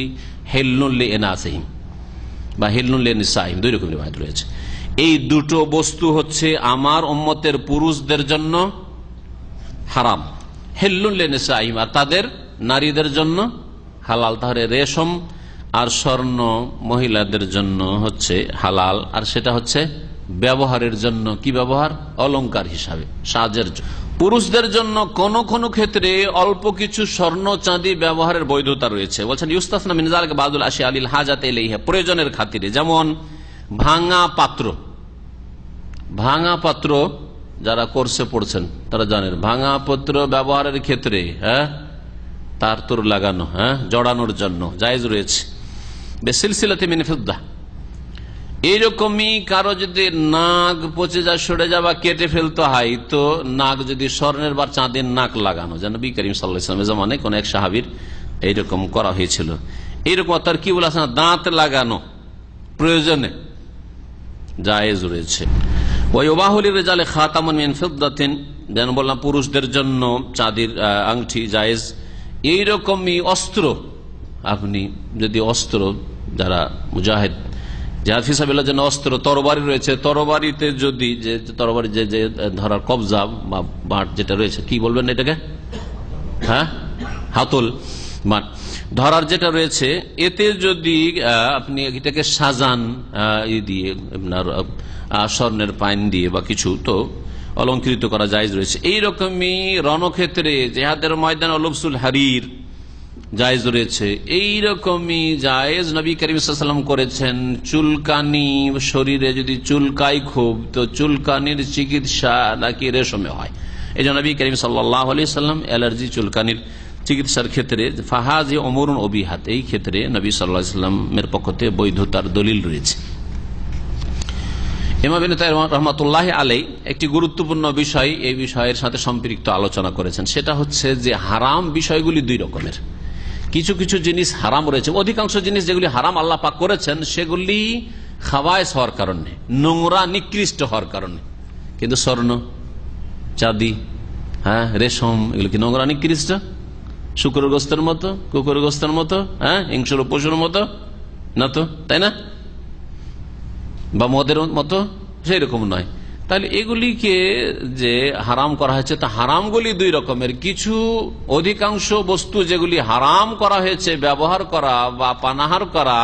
হিল্লুন লিইনাসিহিম বা হিল্লুন লিনিসাইহিম, দুই রকম রিওয়ায়াত রয়েছে। এই দুটো বস্তু হচ্ছে আমার উম্মতের পুরুষদের জন্য হারাম, হিল্লুন লিনিসাইহিম, আর তাদের নারীদের জন্য হালাল। তাহলে রেশম আর স্বর্ণ মহিলাদের জন্য হচ্ছে হালাল, আর সেটা হচ্ছে ব্যবহারের জন্য। কি ব্যবহার? অলংকার হিসাবে, সাজের জন্য। পুরুষদের জন্য কোন কোন ক্ষেত্রে অল্প কিছু স্বর্ণ চাঁদি ব্যবহারের বৈধতা রয়েছে। বলছেন ইউস্তাসনা মিন যালিকা বাযুল আশিয়া লিল হাজাতি ইলাইহা, প্রয়োজনের খাতিরে। যেমন ভাঙা পাত্র, ভাঙা পাত্র যারা কোর্সে পড়ছেন তারা জানেন, ভাঙা পাত্র ব্যবহারের ক্ষেত্রে তার তোর লাগানো, জড়ানোর জন্য জায়েজ রয়েছে। বিসিলসিলাতি মিন ফিদ্দাহ, এইরকমই কারো যদি নাক পচে যায়, সরে যায় বা কেটে ফেলতে হয়, তো নাক যদি স্বর্ণের বা চাঁদের নাক লাগানো, যেন নবী করিম সাল্লাল্লাহু আলাইহি ওয়াসাল্লামের জামানায় কোন এক সাহাবীর এইরকম করা হয়েছিল। এইরকম তার কি বলা, দাঁত লাগানো প্রয়োজনে জায়েজ রয়েছে। ওয়ায়ুবাহুল রিজালে খাতামুন মিন ফিদ্দাতিন, যেন বললাম পুরুষদের জন্য চাঁদির আংটি জায়েজ। এইরকমই অস্ত্র, আপনি যদি অস্ত্র, যারা মুজাহিদ জিহাদ ফি সাবিলিল্লাহর জন্য অস্ত্র তরবারি রয়েছে, তরবারিতে যদি যে তরবারি যে ধরার কবজা বা বাট যেটা রয়েছে, কি বলবেন এটাকে, হ্যাঁ হাতল বাট ধরার যেটা রয়েছে, এতে যদি আপনি এটাকে সাজান দিয়ে আপনার স্বর্ণের পাইন দিয়ে বা কিছু, তো অলঙ্কৃত করা জায়েজ রয়েছে। এইরকমই রণক্ষেত্রে জিহাদের ময়দানে লুবসুল হারির জায়েজ রয়েছে। এইরকমই জায়েজ নবী করিম সাল্লাল্লাহু আলাইহি ওয়াসাল্লাম করেছেন। চুলকানি, শরীরে যদি চুলকাই খুব, তো চুলকানির চিকিৎসা নাকি রেশমে হয়। এই জন্য নবী করিম সাল্লাল্লাহু আলাইহি ওয়াসাল্লাম অ্যালার্জি চুলকানির চিকিৎসার ক্ষেত্রে ফাহাজি ওমরুন ওবিহাত, এই ক্ষেত্রে নবী সাল্লাল্লাহু আলাইহি ওয়াসাল্লামের পক্ষ থেকে বৈধতার দলিল রয়েছে। ইমাম ইবনে তাইমিয়া রাহমাতুল্লাহি আলাইহি একটি গুরুত্বপূর্ণ বিষয় এই বিষয়ের সাথে সম্পৃক্ত আলোচনা করেছেন, সেটা হচ্ছে যে হারাম বিষয়গুলি দুই রকমের। কিছু কিছু জিনিস হারাম রয়েছে, অধিকাংশ জিনিস যেগুলি হারাম আল্লাহ পাক করেছেন সেগুলি খাবায়েস হওয়ার কারণে, নোংরা নিকৃষ্ট হওয়ার কারণে। কিন্তু স্বর্ণ, চাঁদি, হ্যাঁ রেশম, এগুলো কি নোংরা নিকৃষ্ট? শুকরের গোস্তের মতো, কুকুরের গোস্তের মতো, হ্যাঁ হিংস্র পশুর মতো না তো, তাই না? বা মদের মতো সেই রকম নয়। তাহলে এগুলিকে যে হারাম করা হয়েছে, তা হারামগুলি দুই রকমের। কিছু অধিকাংশ বস্তু যেগুলি হারাম করা হয়েছে ব্যবহার করা বা পানাহার করা,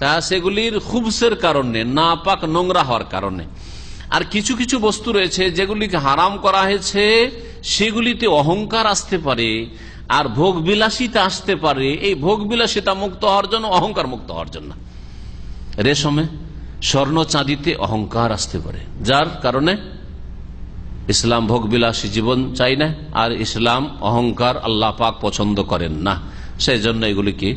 তা সেগুলির খুবসের কারণে, নাপাক নোংরা হওয়ার কারণে। আর কিছু কিছু বস্তু রয়েছে যেগুলিকে হারাম করা হয়েছে, সেগুলিতে অহংকার আসতে পারে আর ভোগ বিলাসিতা আসতে পারে। এই ভোগ বিলাসিতা মুক্ত হওয়ার জন্য, অহংকার মুক্ত হওয়ার জন্য রেশমে, স্বর্ণ, চাঁদিতে অহংকার আসতে পারে, যার কারণে ইসলাম ভোগবিলাসী জীবন চাই না, আর ইসলাম অহংকার আল্লাহ পাক পছন্দ করেন না। সেই জন্য এগুলিকে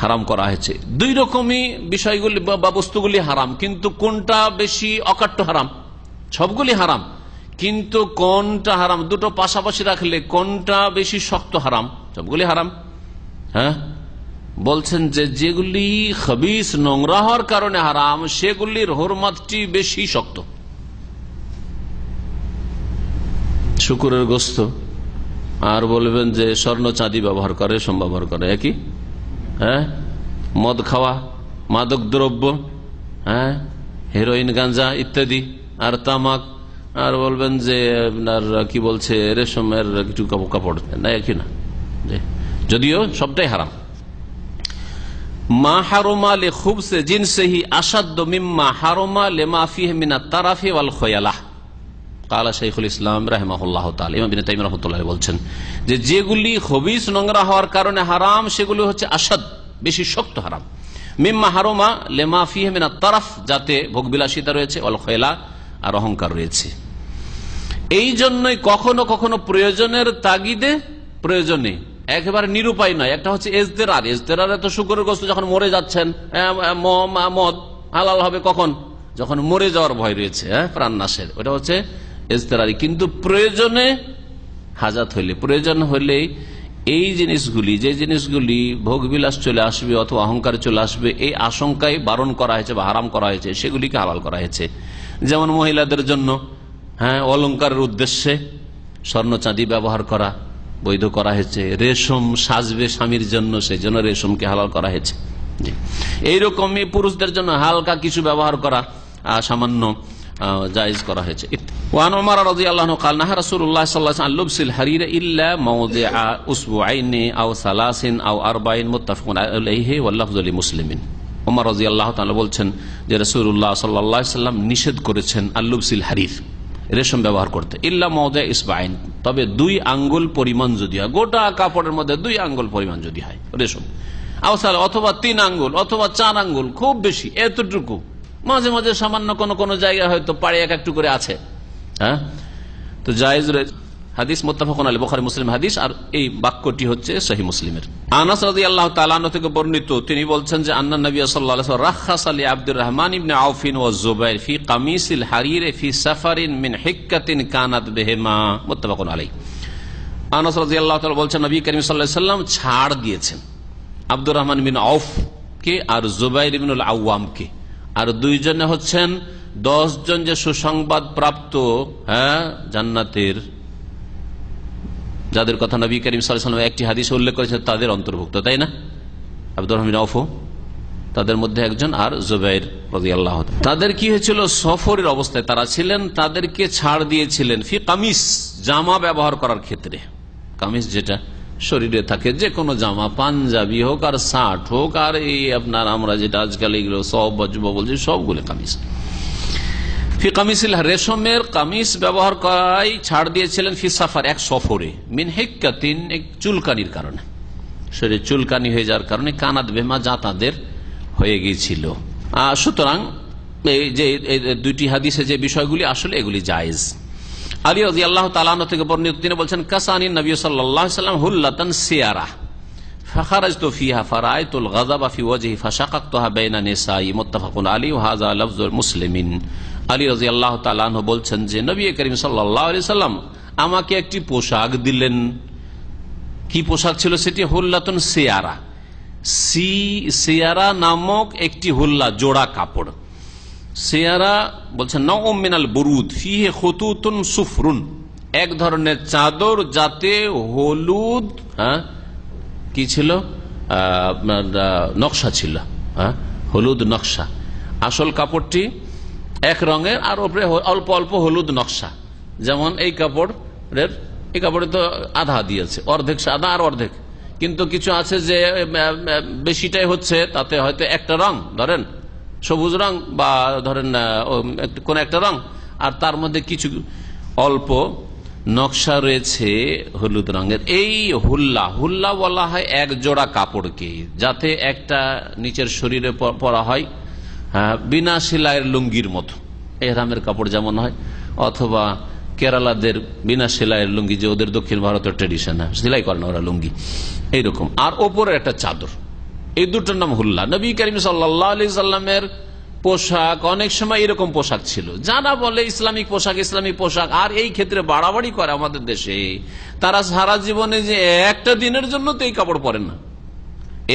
হারাম করা হয়েছে। দুই রকমই বিষয়গুলি বা বস্তুগুলি হারাম, কিন্তু কোনটা বেশি অকাট্য হারাম? সবগুলি হারাম, কিন্তু কোনটা হারাম দুটো পাশাপাশি রাখলে কোনটা বেশি শক্ত হারাম? সবগুলি হারাম। হ্যাঁ, বলছেন যে যেগুলি খবিস নোংরা হওয়ার কারণে হারাম, সেগুলির হুরমতটি বেশি শক্ত। শুকুরের গোস্ত, আর বলবেন যে স্বর্ণ চাঁদি ব্যবহার করে, রেশম ব্যবহার করে, একই। হ্যাঁ, মদ খাওয়া, মাদক দ্রব্য, হ্যাঁ হেরোইন, গাঁজা ইত্যাদি, আর তামাক, আর বলবেন যে আপনার কি বলছে রেশমের কিছু কাপড়, না একই না, যদিও সবটাই হারাম। মা হারুমা লে খুবসে জিনসেহি আসাদ্দ মিম্মা হারুমা লিমা ফিহি মিনাত তারাফি ওয়াল খয়ালাহ। কালা শাইখুল ইসলাম রাহিমাহুল্লাহ তাআলা, ইমাম ইবনে তাইমিয়া রাহমাতুল্লাহ বলছেন যে যেগুলি খবিস নোংরা হওয়ার কারণে হারাম, সেগুলি হচ্ছে আসাদ, বেশি শক্ত হারাম। মিম্মা হারুমা লিমা ফিহি মিনাত তারাফ, যাতে ভোগবিলাসিতা রয়েছে, ওয়াল খয়ালা, আর অহংকার রয়েছে। এই জন্যই কখনো কখনো প্রয়োজনের তাগিদে, প্রয়োজনে একেবারে নিরুপায় নয়, একটা হচ্ছে এজতেরার। এজতেরারে তো শুকরের গোশত যখন মরে যাচ্ছেন, মদ হালাল হবে কখন? যখন মরে যাওয়ার ভয় রয়েছে, প্রাণ নাশের, ওটা হচ্ছে এজতেরারি। কিন্তু প্রয়োজনে, হাজাত হইলে, প্রয়োজন হলে এই জিনিসগুলি, যে জিনিসগুলি ভোগবিলাস চলে আসবে অথবা অহংকার চলে আসবে, এই আশঙ্কায় বারণ করা হয়েছে বা হারাম করা হয়েছে, সেগুলিকে হালাল করা হয়েছে। যেমন মহিলাদের জন্য, হ্যাঁ অলংকারের উদ্দেশ্যে স্বর্ণ চাঁদি ব্যবহার করা বৈধ করা হয়েছে। রেশম সাজবে স্বামীর জন্য, সেই জন্য রেশমকে হালাল করা হয়েছে। এইরকমই পুরুষদের জন্য হালকা কিছু ব্যবহার করা সামান্য জায়েজ করা হয়েছে। ওয়ান উমর রাদিয়াল্লাহু আনহু قال نهى رسول الله صلى الله عليه وسلم لبس الحرير الا موضع اسبوعين او ثلاث او اربع متفق عليه واللفظ لمسلم। উমর রাদিয়াল্লাহু তাআলা বলছেন যে রাসূলুল্লাহ সাল্লাল্লাহু আলাইহি ওয়াসাল্লাম নিষেধ করেছেন আল-লুবসিল হারির, রেশম ব্যবহার করতে, ইল্লা মাওদা ইসবাইন, তবে 2 আঙ্গুল পরিমাণ যদি হয়, গোটা কাপড়ের মধ্যে 2 আঙ্গুল পরিমাণ যদি হয় রেশম, আওসাল অথবা 3 আঙ্গুল অথবা 4 আঙ্গুল, খুব বেশি এতটুকু, মাঝে মাঝে সামান্য কোন কোন জায়গায় হয়তো পাড়ে এক একটু করে আছে, হ্যাঁ তো জায়েজ রয়েছে। হাদিস মুত্তাফাকুন আলাইহি, বুখারী মুসলিম হাদিস, আর এই বাক্যটি হচ্ছে সহিহ মুসলিমের। আনাস রাদিয়াল্লাহু তাআলা আনহু থেকে বর্ণিত, তিনি বলছেন যে আন্না নবী সাল্লাল্লাহু আলাইহি ওয়াসাল্লাম রাখাসা লি আব্দুর রহমান ইবনে আউফ ওয়া যুবাইর ফি কামিসিল হারির ফি সাফারিন মিন হিক্কাতিন কানাত বিহিমা, মুত্তাফাকুন আলাইহি। আনাস রাদিয়াল্লাহু তাআলা বলছেন নবী করিম সাল্লাল্লাহু আলাইহি ওয়াসাল্লাম ছাড় দিয়েছেন আব্দুর রহমান বিন আউফ কে আর যুবাইর ইবনুল আওয়াম কে, আর 2 জনে হচ্ছেন 10 জন যে সুসংবাদ প্রাপ্ত জান্নাতের, যাদের কথা নবী করিম সাল্লাল্লাহু আলাইহি ওয়াসাল্লাম একটি হাদিসে উল্লেখ করেছেন, তাদের অন্তর্ভুক্ত, তাই না? আব্দুর রহমান আউফ তাদের মধ্যে একজন, আর জুবাইর রাদিয়াল্লাহু তাআলা। তাদের কি হয়েছিল? সফরের অবস্থায় তারা ছিলেন, তাদেরকে ছাড় দিয়েছিলেন ফি কামিস, জামা ব্যবহার করার ক্ষেত্রে। কামিস যেটা শরীরে থাকে, যে কোনো জামা, পাঞ্জাবি হোক আর শার্ট হোক আর এই আপনার আমরা যেটা আজকাল এগুলো সব বজবা বলছি সবগুলো কামিস। ফি কামিসিল, রেশমের কামিস ব্যবহার করাই ছাড় দিয়েছিলেন ফি সাফার, এক সফরে, মিন হিক্কাতিন, এক চুলকানির কারণে, শরীরে চুলকানি হয়ে যাওয়ার কারণে, কানাত বেমা, যা তাদের হয়ে গিয়েছিল। সুতরাং এই যে 2টি হাদিসে যে বিষয়গুলি আসলে এগুলি জায়েজ। আলী রাদিয়াল্লাহু তাআলা আনহু থেকে বর্ণিত, তিনি বলছেন কাসানি নবী সাল্লাল্লাহু আলাইহি ওয়াসাল্লাম হুল্লাতান সিয়ারা ফাখারাজতু ফিহা ফারাআইতুল গাযাবা ফি ওয়াজহি ফাশাকাকতুহা বাইনা নিসাই, মুত্তাফাকুন আলাইহি ওয়া হাযা লাফজুল মুসলিমিন। আলী রাদিয়াল্লাহু তাআলা আনহু বলছেন যে নবী করিম সাল্লাল্লাহু আলাইহি ওয়াসাল্লাম আমাকে একটি পোশাক দিলেন। কি পোশাক ছিল সেটি? হুল্লাতুন সিয়ারা, সিয়ারা নামক একটি হুল্লা, জোড়া কাপড়। সিয়ারা বলছেন নাউম মিনাল বুরুদ ফিহি খুতুতুন সুফরুন, এক ধরনের চাদর যাতে হলুদ কি ছিল, নকশা ছিল, হলুদ নকশা। আসল কাপড়টি এক রঙের আর উপরে অল্প অল্প হলুদ নকশা। যেমন এই কাপড়ে তো আধা দিয়েছে, অর্ধেক সাদা আর অর্ধেক, কিন্তু কিছু আছে যে বেশিটাই হচ্ছে তাতে হয়তো একটা রং, ধরেন সবুজ রং বা ধরেন কোন একটা রং, আর তার মধ্যে কিছু অল্প নকশা রয়েছে হলুদ রঙের। এই হুল্লা বলা হয় এক জোড়া কাপড়কে, যাতে একটা নিচের শরীরে পরা হয় বিনা সেলাইয়ের লুঙ্গির মতো, এহরামের কাপড় যেমন হয়, অথবা কেরালাদের বিনা সেলাইয়ের লুঙ্গি, যে ওদের দক্ষিণ ভারতের ট্রেডিশন, সেলাই করে না ওরা লুঙ্গি, এইরকম। আর ওপরে একটা চাদর, এই দুটোর নাম হুল্লা। নবী করিম সাল্লাল্লাহু আলাইহি সাল্লামের পোশাক অনেক সময় এরকম পোশাক ছিল। যারা বলে ইসলামিক পোশাক আর এই ক্ষেত্রে বাড়াবাড়ি করে আমাদের দেশে, তারা সারা জীবনে যে একটা দিনের জন্য তো এই কাপড় পরেন না,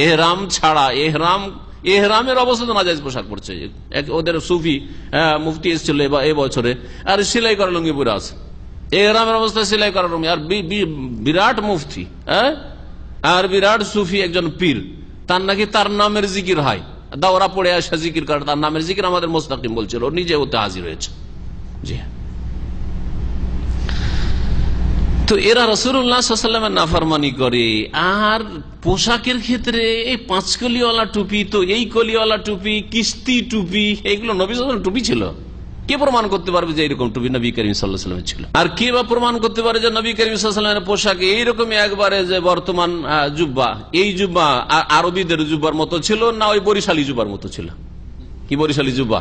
এহরাম ছাড়া, এহরামের অবস্থা নাজায়েজ পোশাক পড়ছে। ওদের সুফি মুফতি এসেছিল এবছরে, আর সেলাই করা লুঙ্গি পরে আছে, এহরামের অবস্থায় সেলাই করা লুঙ্গি। আর বিরাট মুফতি, আর বিরাট সুফি একজন পীর, তার নাকি তার নামের জিকির হয়, দাওরা পড়ে আসা জিকির করে, তার নামের জিকির আমাদের মোস্তাকিম বলছিল, নিজে ওতে হাজির হয়েছে। জি হ্যাঁ, তো এরা রাসূলুল্লাহ সাল্লাল্লাহু আলাইহি ওয়াসাল্লামের নাফরমানি করে। আর পোশাকের ক্ষেত্রে এই 5 কলিওয়ালা টুপি, তো এই কলিওয়ালা টুপি, কিস্তি টুপি, এইগুলো নবী সাল্লাল্লাহু আলাইহি ওয়াসাল্লাম টুপি ছিল? কে প্রমাণ করতে পারবে যে এইরকম টুপি নবী করিম সাল্লাল্লাহু আলাইহি ওয়াসাল্লামের ছিল? আর কে বা প্রমাণ করতে পারে যে নবী করিম সাল্লাল্লাহু আলাইহি ওয়াসাল্লামের পোশাকে এইরকমই একবারে যে বর্তমান জুব্বা, এই জুব্বা আরবিদের জুব্বার মতো ছিল, না ওই বরিশালী জুব্বার মতো ছিল? কি বরিশালী জুব্বা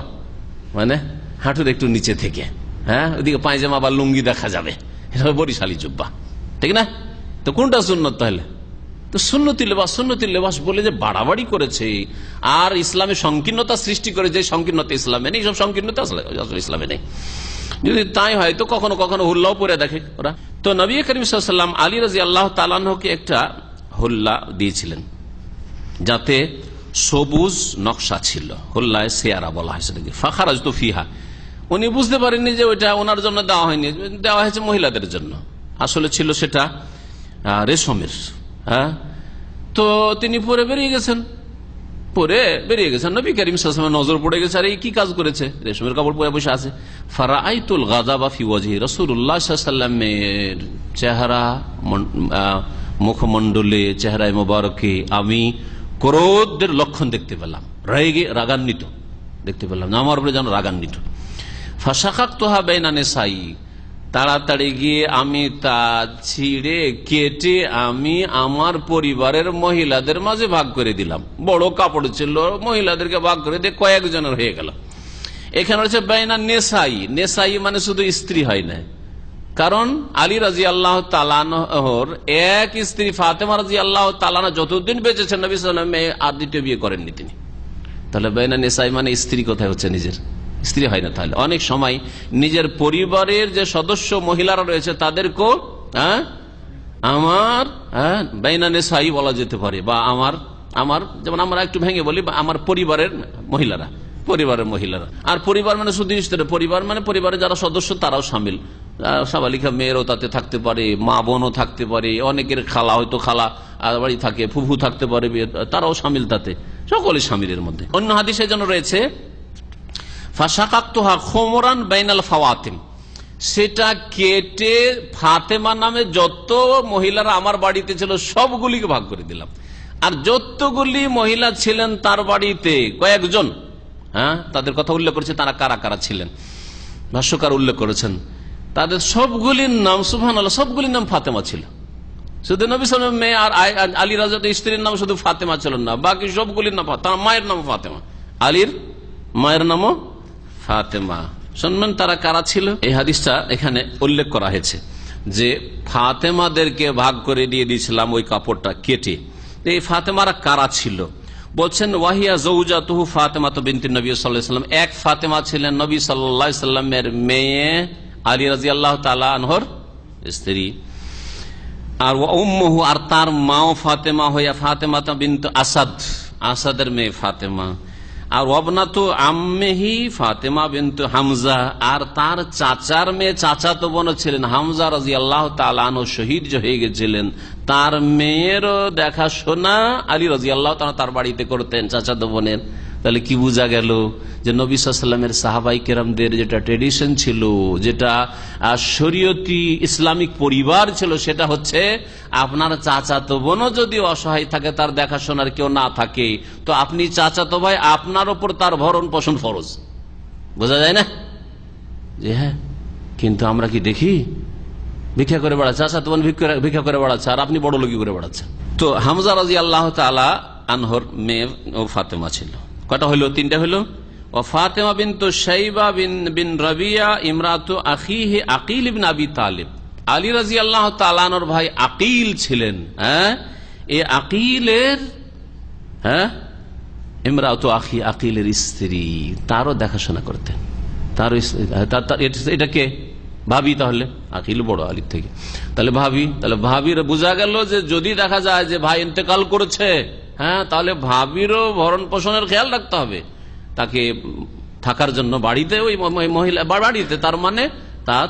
মানে হাঁটুর একটু নিচে থেকে, ওদিকে পায়জামা বা লুঙ্গি দেখা যাবে, এটা বরিশালী জুব্বা, ঠিক না? তো কোনটা সুন্নত তাহলে? তো সুন্নতি লেবাস বলে যে বাড়াবাড়ি করেছে আর ইসলামে সংকীর্ণতা সৃষ্টি করে, যে সংকীর্ণতা ইসলামে নেই, সব সংকীর্ণতা ইসলামে নেই। যদি তাই হয় তো কখনো কখনো হুল্লাও পরে দেখে ওরা। তো নবী করিম সাল্লাল্লাহু আলাইহি ওয়াসাল্লাম আলী রাদিয়াল্লাহু তাআলা আনহুকে একটা হুল্লা দিয়েছিলেন, যাতে সবুজ নকশা ছিল, হুল্লায় সিয়ারা বলা হয় সেটাকে। ফাখারাজতু ফিহা, উনি বুঝতে পারেননি যে ওইটা ওনার জন্য দেওয়া হয়নি, দেওয়া হয়েছে মহিলাদের জন্য, আসলে ছিল সেটা রেশমের। তো তিনি পরে বেরিয়ে গেছেন, নবী করিম সাল্লাল্লাহু আলাইহি ওয়াসাল্লামের নজর পড়ে গেছে, আর এই কি কাজ করেছে, রেশমের কাপড় পরে বসে আছে। ফারাআইতুল গাযাবা ফি ওয়াজহি, রাসূলুল্লাহ সাল্লাল্লাহু আলাইহি ওয়াসাল্লামের চেহারা, মুখমণ্ডলে, চেহারায় মোবারকে আমি ক্রোধের লক্ষণ দেখতে পেলাম, রাগান্বিত দেখতে পেলাম, আমার উপরে যেন রাগান্বিত। ফাশাকাকতুহা বাইনা নিসাই, তাড়াতাড়ি গিয়ে আমি তা ছিঁড়ে কেটে আমি আমার পরিবারের মহিলাদের মাঝে ভাগ করে দিলাম। বড় কাপড় ছিল, মহিলাদেরকে ভাগ করে দিয়ে কয়েকজনের হয়ে গেল। এখানে হচ্ছে বাইনা নেসাই মানে শুধু স্ত্রী হয় না, কারণ আলী রাদিয়াল্লাহু তাআলা আনহুর এক স্ত্রী ফাতেমা রাদিয়াল্লাহু তাআলা আনহা যতদিন বেঁচেছেন নবী সাল্লাল্লাহু আলাইহি ওয়াসাল্লাম আর দ্বিতীয় বিয়ে করেননি তিনি। তাহলে বাইনা নেসাই মানে স্ত্রী কোথায় হচ্ছে, নিজের স্ত্রী হয় না। তাহলে অনেক সময় নিজের পরিবারের যে সদস্য মহিলারা রয়েছে তাদেরকেও আমার বাইনা নেসাই বলা যেতে পারে, বা আমার যেমন আমরা একটু ভেঙে বলি, বা আমার পরিবারের মহিলারা, পরিবারের মহিলারা। আর পরিবার মানে শুধু স্ত্রী, পরিবার মানে পরিবারের যারা সদস্য তারাও সামিল। সাবালিকা মেয়েরও তাতে থাকতে পারে, মা বোনও থাকতে পারে, অনেকের খালা হয়তো খালা বাড়ি থাকে, ফুফু থাকতে পারে, তারাও সামিল, তাতে সকলে সামিলের মধ্যে। অন্য হাদিসের জন্য রয়েছে ফাশাকাক্তুহা খুমরান বাইনাল ফাওয়াতিম, সেটা কেটে ফাতেমা নামে যত মহিলারা আমার বাড়িতে ছিল সবগুলিকে ভাগ করে দিলাম। আর যতগুলি মহিলা ছিলেন তার বাড়িতে কয়েকজন, তাদের কথা উল্লেখ করেছে, তারা কারা কারা ছিলেন ভাষ্যকার উল্লেখ করেছেন। তাদের সবগুলির নাম সুবহানাল্লাহ, সবগুলির নাম ফাতেমা ছিল। শুধু নবী সাল্লাল্লাহু আলাইহি ওয়াসাল্লাম মেয়ে আর আলী রাদিয়াল্লাহু স্ত্রীর নাম শুধু ফাতেমা ছিল না, বাকি সবগুলির নাম, তার মায়ের নাম ফাতেমা, আলীর মায়ের নামও ফাতেমা। শুনবেন তারা কারা ছিল। এই হাদিসটা এখানে উল্লেখ করা হয়েছে যে ফাতেমাদেরকে ভাগ করে দিয়ে দিয়েছিলাম ওই কাপড়টা কেটে। এই ফাতেমারা কারা ছিল বলছেন, ওয়াহিয়া জৌজাতুহু ফাতেমা বিনতে নবী সাল্লাল্লাহু আলাইহি ওয়াসাল্লাম, এক ফাতেমা ছিলেন নবী সাল্লাল্লাহু আলাইহি ওয়াসাল্লামের মেয়ে আলী রাদিয়াল্লাহু তাআলা আনহর স্ত্রী। আর উম্মুহু, আর তার মাও ফাতেমা হইয়া ফাতেমা বিনতে আসাদ, আসাদের মেয়ে ফাতেমা। আর ওয়াবনাতু আম্মিহি ফাতেমা বিনতে হামজা, আর তার চাচার মেয়ে, চাচাতো বোন ছিলেন হামজা রাদিয়াল্লাহু তাআলা আনহু, শহীদ যে হয়ে গেছিলেন, তার মেয়েরও দেখাশোনা আলী রাদিয়াল্লাহু তাআলা তার বাড়িতে করতেন, চাচাতো বোনের। তাহলে কি বোঝা গেল যে নবী সাল্লাল্লাহু আলাইহি ওয়াসাল্লামের সাহাবাই কেরামদের যেটা ট্রেডিশন ছিল, যেটা শরীয়তি ইসলামিক পরিবার ছিল, সেটা হচ্ছে আপনার চাচাতো বোনও যদি অসহায় থাকে, তার দেখাশোনার কেউ না থাকে, তো আপনি চাচাতো ভাই, আপনার ওপর তার ভরণ পোষণ ফরজ। বোঝা যায় না যে হ্যাঁ, কিন্তু আমরা কি দেখি ভিক্ষা করে বেড়াচ্ছে, চাচাতো বোন ভিক্ষা করে বেড়াচ্ছে, আর আপনি বড় লোকি করে বেড়াচ্ছেন। তো হামজা রাদিয়াল্লাহু তাআলা আনহর মেয়ে ও ফাতেমা ছিল। কটা হইল? তিনটা হইল। ও ফাতেমা বিনতু শাইবা বিন রাবিয়া ইমরাতু আখিহি আকিল ইবনে আবি তালিব, আলী রাদিয়াল্লাহু তাআলা আনহর ভাই আকিল ছিলেন। এই আকিলের ইমরাতু আখি, আকিলের স্ত্রী, তারও দেখাশোনা করতেন। তারও এটাকে ভাবি, তাহলে আকিল বড় আলীর থেকে, তাহলে ভাবি, তাহলে ভাবির বোঝা গেল যে যদি দেখা যায় যে ভাই ইন্তেকাল করেছে, তাহলে ভাবিরও ভরণ পোষণের খেয়াল রাখতে হবে, তাকে থাকার জন্য বাড়িতে, ওই মহিলা বাড়িতে, তার মানে তার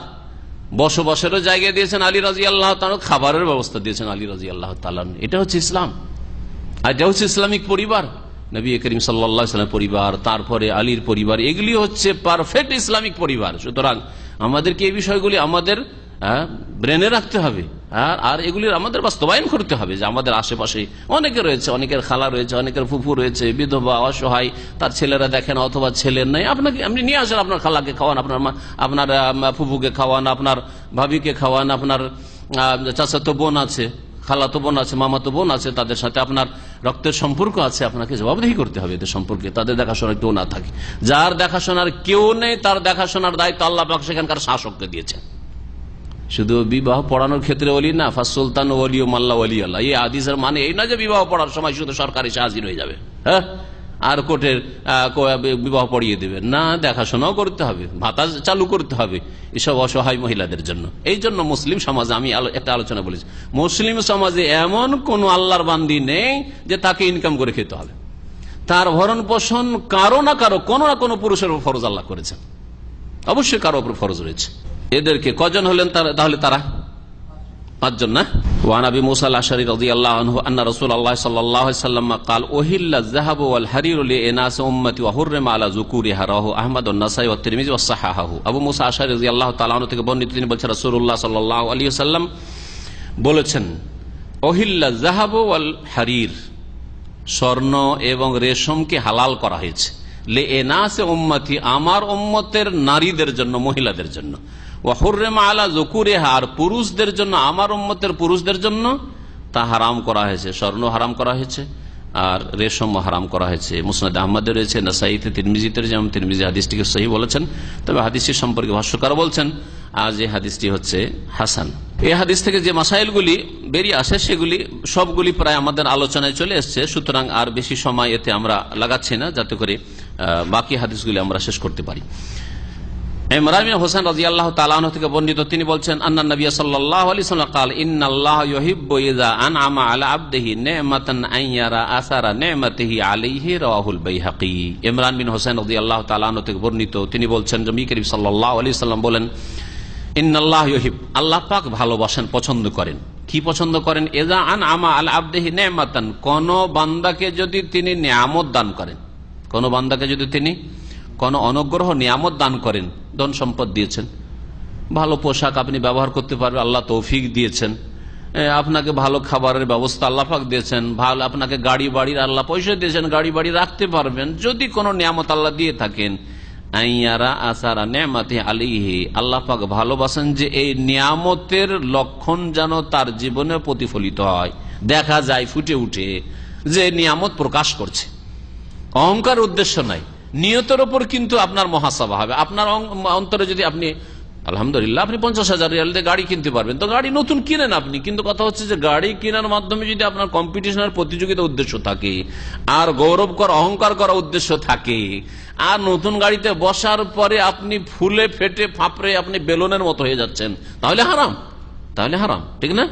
বসবাসেরও জায়গা দিয়েছেন আলী রাদিয়াল্লাহু তাআলা, খাবারের ব্যবস্থা দিয়েছেন আলী রাদিয়াল্লাহু তাআলা। এটা হচ্ছে ইসলাম, আর এটা হচ্ছে ইসলামিক পরিবার, নবী করিম সাল্লাল্লাহু আলাইহি ওয়াসাল্লাম পরিবার, তারপরে আলীর পরিবার, এগুলি হচ্ছে পারফেক্ট ইসলামিক পরিবার। সুতরাং আমাদেরকে এই বিষয়গুলি আমাদের ব্রেনে রাখতে হবে, আর এগুলির আমাদের বাস্তবায়ন করতে হবে যে আমাদের আশেপাশে অনেকে রয়েছে, অনেকের খালা রয়েছে, অনেকের ফুফু রয়েছে, বিধবা, অসহায়, তার ছেলেরা দেখেন অথবা ছেলের নাই, আপনাকে আপনি নিয়ে আসেন, আপনার খালাকে খাওয়ান, আপনার ফুফুকে খাওয়ান, আপনার ভাবিকে খাওয়ান, আপনার চাচাতো বোন আছে, খালাতো বোন আছে, মামাতো বোন আছে, তাদের সাথে আপনার রক্তের সম্পর্ক আছে, আপনাকে জবাবদিহি করতে হবে এদের সম্পর্কে, তাদের দেখাশোনার কেউ না থাকে। যার দেখাশোনার কেউ নেই, তার দেখাশোনার দায়িত্ব আল্লাহ পাক সেখানকার শাসককে দিয়েছেন। শুধু বিবাহ পড়ানোর ক্ষেত্রে ওলি না, ফাস সুলতান ওলি ও মাল্লা ওলি আল্লাহ, এই হাদিসের মানে এই না যে বিবাহ পড়ার সময় শুধু সরকারি হাজির হয়ে যাবে, আর কোর্টের বিবাহ পড়িয়ে দেবে না, দেখাশোনাও করতে হবে, ভাতা চালু করতে হবে এসব অসহায় মহিলাদের জন্য। এই জন্য মুসলিম সমাজে, আমি একটা আলোচনা বলেছি, মুসলিম সমাজে এমন কোন আল্লাহর বান্দি নেই যে তাকে ইনকাম করে খেতে হবে, তার ভরণ পোষণ কারো না কারো, কোনো না কোনো পুরুষের উপর ফরজ আল্লাহ করেছেন, অবশ্যই কারো উপর ফরজ রয়েছে। এদেরকে কজন হলেন তাহলে? তারা পাঁচজন না। ওয়ান আবি মুসা আল-আশআরী রাদিয়াল্লাহু আনহু আন্না রাসূলুল্লাহ সাল্লাল্লাহু আলাইহি ওয়াসাল্লাম قال أحل الذهب والحرير لإناث أمتي وحرم على ذكورها রাওয়াহু আহমদ ওয়া নাসাঈ ওয়া তিরমিজি ওয়া সাহাহাহু। আবু মুসা আল-আশআরী রাদিয়াল্লাহু তাআলা আনহু থেকে বর্ণিত, তিনি বলেছেন রাসূলুল্লাহ সাল্লাল্লাহু আলাইহি ওয়াসাল্লাম বলেছেন, ওহিল্লা যাহাব ওয়াল হারির, স্বর্ণ এবং রেশমকে হালাল করা হয়েছে, লিইনাসি উম্মতি, আমার উম্মতের নারীদের জন্য, মহিলাদের জন্য, ওয়া হুররিমা আলা যুকুরিহা, আর পুরুষদের জন্য, আমার উম্মতের পুরুষদের জন্য তা হারাম করা হয়েছে, স্বর্ণ হারাম করা হয়েছে আর রেশম হারাম করা হয়েছে। মুসনাদ আহমদে রয়েছে, নাসাঈতে, তিরমিজিতে, যেমন তিরমিজি হাদিসটিকে সহিহ বলেছেন, তবে হাদিসটি সম্পর্কে ভাষ্যকার বলছেন আজ এই হাদিসটি হচ্ছে হাসান। এই হাদিস থেকে যে মাসাইলগুলি বেরিয়ে আসে সেগুলি সবগুলি প্রায় আমাদের আলোচনায় চলে এসছে, সুতরাং আর বেশি সময় এতে আমরা লাগাচ্ছি না, যাতে করে বাকি হাদিসগুলি আমরা শেষ করতে পারি। ইমরান বিন হোসেন রাদিয়াল্লাহু তাআলা আনহু থেকে বর্ণিত, তিনি বলছেন আন্না নবী সাল্লাল্লাহু আলাইহি ওয়াসাল্লাম قال ان الله يحب اذا انعم على عبده نعمه ان يرى اثر نعمته عليه رواه البيهقي। ইমরান বিন হোসেন রাদিয়াল্লাহু তাআলা আনহু থেকে বর্ণিত, তিনি বলছেন যে নবী করিম সাল্লাল্লাহু আলাইহি ওয়াসাল্লাম বলেন ইন্নাল্লাহ ইউহিব, আল্লাহ পাক ভালোবাসেন, পছন্দ করেন। কি পছন্দ করেন? ইযা আনআমা আলা আবদিহি নি'মাতান, কোন বান্দাকে যদি তিনি নিয়ামত দান করেন, কোন বান্দাকে যদি তিনি কোন অনুগ্রহ নিয়ামত দান করেন, ধন সম্পদ দিয়েছেন, ভালো পোশাক আপনি ব্যবহার করতে পারবেন, আল্লাহ তৌফিক দিয়েছেন, আপনাকে ভালো খাবারের ব্যবস্থা আল্লাহ পাক দিয়েছেন, ভালো আপনাকে গাড়ি বাড়ির আল্লাহ পয়সা দিয়েছেন, গাড়ি বাড়ি রাখতে পারবেন, যদি কোনো নিয়ামত আল্লাহ দিয়ে থাকেন, আইয়ারা আসারা নেমাতি আলিহি, আল্লাহ পাক ভালোবাসেন যে এই নিয়ামতের লক্ষণ যেন তার জীবনে প্রতিফলিত হয়, দেখা যায় ফুটে উঠে যে নিয়ামত প্রকাশ করছে। অহংকার উদ্দেশ্য নাই, নিয়তের ওপর কিন্তু আপনার মহাসাবা হবে। আপনার অন্তরে যদি আপনি আলহামদুলিল্লাহ আপনি 50,000 রিয়াল দিয়ে গাড়ি কিনতে পারবেন, তো গাড়ি নতুন কিনেন আপনি, কিন্তু কথা হচ্ছে যে গাড়ি কেনার মাধ্যমে যদি আপনার কম্পিটিশনের প্রতিযোগিতা উদ্দেশ্য থাকে, আর গৌরব করা অহংকার করা উদ্দেশ্য থাকে, আর নতুন গাড়িতে বসার পরে আপনি ফুলে ফেটে ফাপড়ে আপনি বেলুনের মতো হয়ে যাচ্ছেন, তাহলে হারাম, তাহলে হারাম, ঠিক না?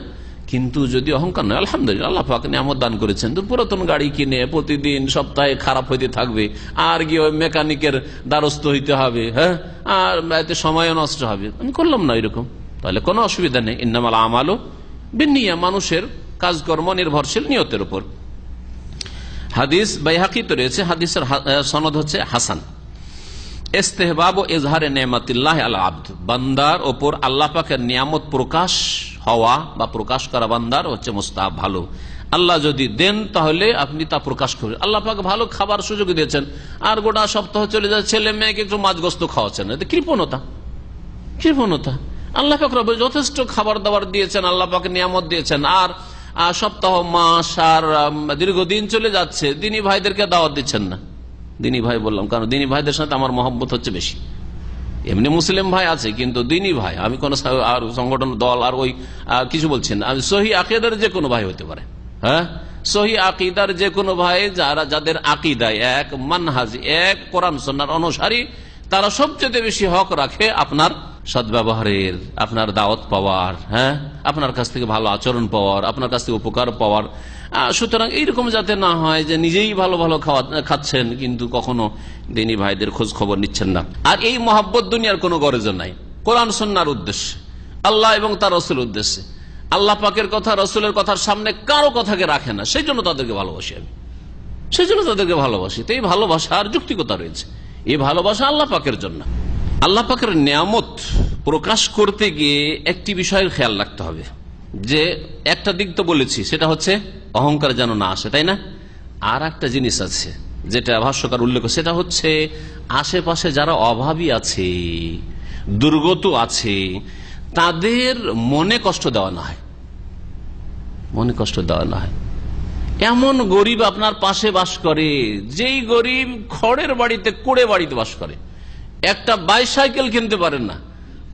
কিন্তু যদি অহংকার নয়, আলহামদুলিল্লাহ আল্লাহ পাক নিয়ামত দান করেছেন, তো পুরাতন গাড়ি কিনে প্রতিদিন সপ্তাহে খারাপ হইতে থাকবে, আর গিয়ে ওই মেকানিকের দ্বারস্থ হইতে হবে, হ্যাঁ, আর এতে সময়ও নষ্ট হবে, আমি করলাম না এরকম, তাহলে কোনো অসুবিধা নেই। ইন্নামাল আমালু বিন্নিয়াত, মানুষের কাজকর্ম নির্ভরশীল নিয়তের উপর। হাদিস বাইহাকিতে রয়েছে, হাদিসের সনদ হচ্ছে হাসান। ইস্তেহবাব ও ইজহারে নেমাতিল্লাহ আলা আব্দ, বান্দার ওপর আল্লাহ পাকের নিয়ামত প্রকাশ হওয়া বা প্রকাশ করা বান্দার হচ্ছে মুস্তাহাব, ভালো। আল্লাহ যদি দেন তাহলে আপনি তা প্রকাশ করবেন। আল্লাহ পাক ভালো খাবার সুযোগ দিয়েছেন, আর গোটা সপ্তাহ চলে যায় ছেলে মেয়েকে একটু মাছ গোস্ত খাওয়াচ্ছেন, এতে কৃপণতা, কৃপণতা। আল্লাহ পাক যথেষ্ট খাবার দাবার দিয়েছেন, আল্লাহ পাক নিয়ামত দিয়েছেন, আর সপ্তাহ মাস আর দীর্ঘদিন চলে যাচ্ছে, দিনী ভাইদেরকে দাওয়াত দিচ্ছেন না। দিনী ভাই বললাম কারণ দিনী ভাইদের সাথে আমার মহব্বত হচ্ছে বেশি। এমনি মুসলিম ভাই আছে, কিন্তু দিনী ভাই, আমি কোন সংগঠন দল আর ওই কিছু বলছেন, আমি সহি আকিদার যে কোনো ভাই হতে পারে, হ্যাঁ, সহি আকিদার যে কোনো ভাই, যাদের আকিদায় এক, মানহাজ এক, কোরআন সুন্নাহর অনুসারী, তারা সবচেয়ে বেশি হক রাখে আপনার সদ্ব্যবহারের, আপনার দাওয়াত পাওয়ার, হ্যাঁ, আপনার কাছ থেকে ভালো আচরণ পাওয়ার, আপনার কাছ থেকে উপকার পাওয়ার। সুতরাং এইরকম যাতে না হয় যে নিজেই ভালো ভালো খাচ্ছেন কিন্তু কখনো দিনী ভাইদের খোঁজ খবর নিচ্ছেন না। আর এই মহাব্বত দুনিয়ার কোনো গরজ নাই, কোরআন সুন্নাহর উদ্দেশ্যে, আল্লাহ এবং তার রসুলের উদ্দেশ্যে। আল্লাহ পাকের কথা রসুলের কথার সামনে কারো কথাকে রাখে না, সেই জন্য তাদেরকে ভালোবাসি আমি, সেই জন্য তাদেরকে ভালোবাসি। তো এই ভালোবাসার যৌক্তিকতা রয়েছে, এই ভালোবাসা আল্লাহ পাকের জন্য। আল্লাহ পাকের নিয়ামত প্রকাশ করতে গিয়ে একটি বিষয়ের খেয়াল রাখতে হবে, যে একটা দিক তো বলেছি, সেটা হচ্ছে অহংকার যেন না আসে, তাই না? আর একটা জিনিস আছে যেটা ভাষ্যকার উল্লেখ, সেটা হচ্ছে আশেপাশে যারা অভাবী আছে, দুর্গত আছে, তাদের মনে কষ্ট দেওয়া না হয়, মনে কষ্ট দেওয়া না হয়। এমন গরিব আপনার পাশে বাস করে, যেই গরিব খড়ের বাড়িতে, কুড়ে বাড়িতে বাস করে, একটা বাইসাইকেল কিনতে পারেন না,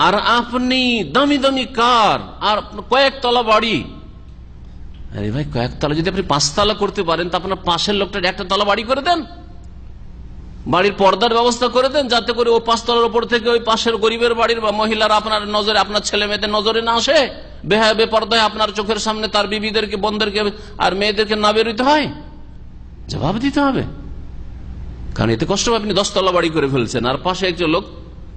আর আপনি দামি দামি কার আর কয়েকতলা বাড়ি। আরে ভাই, কয়েকতলা যদি আপনি 5 তলা করতে পারেন, তা আপনার পাশের লোকটা 1টা তলা বাড়ি করে দেন, বাড়ির পর্দার ব্যবস্থা করে দেন, যাতে করে ও 5 তলার উপর থেকে ওই পাশের গরিবের বাড়ির বা মহিলারা আপনার নজরে, আপনার ছেলে মেয়েদের নজরে না আসে, বেহায়া বেপর্দায় আপনার চোখের সামনে তার বিবিদেরকে, বোনদেরকে আর মেয়েদেরকে না বেরোতে হয়, জবাব দিতে হবে। কারণ এতে কষ্ট, আপনি 10 তলা বাড়ি করে ফেলছেন, আর পাশে একজন লোক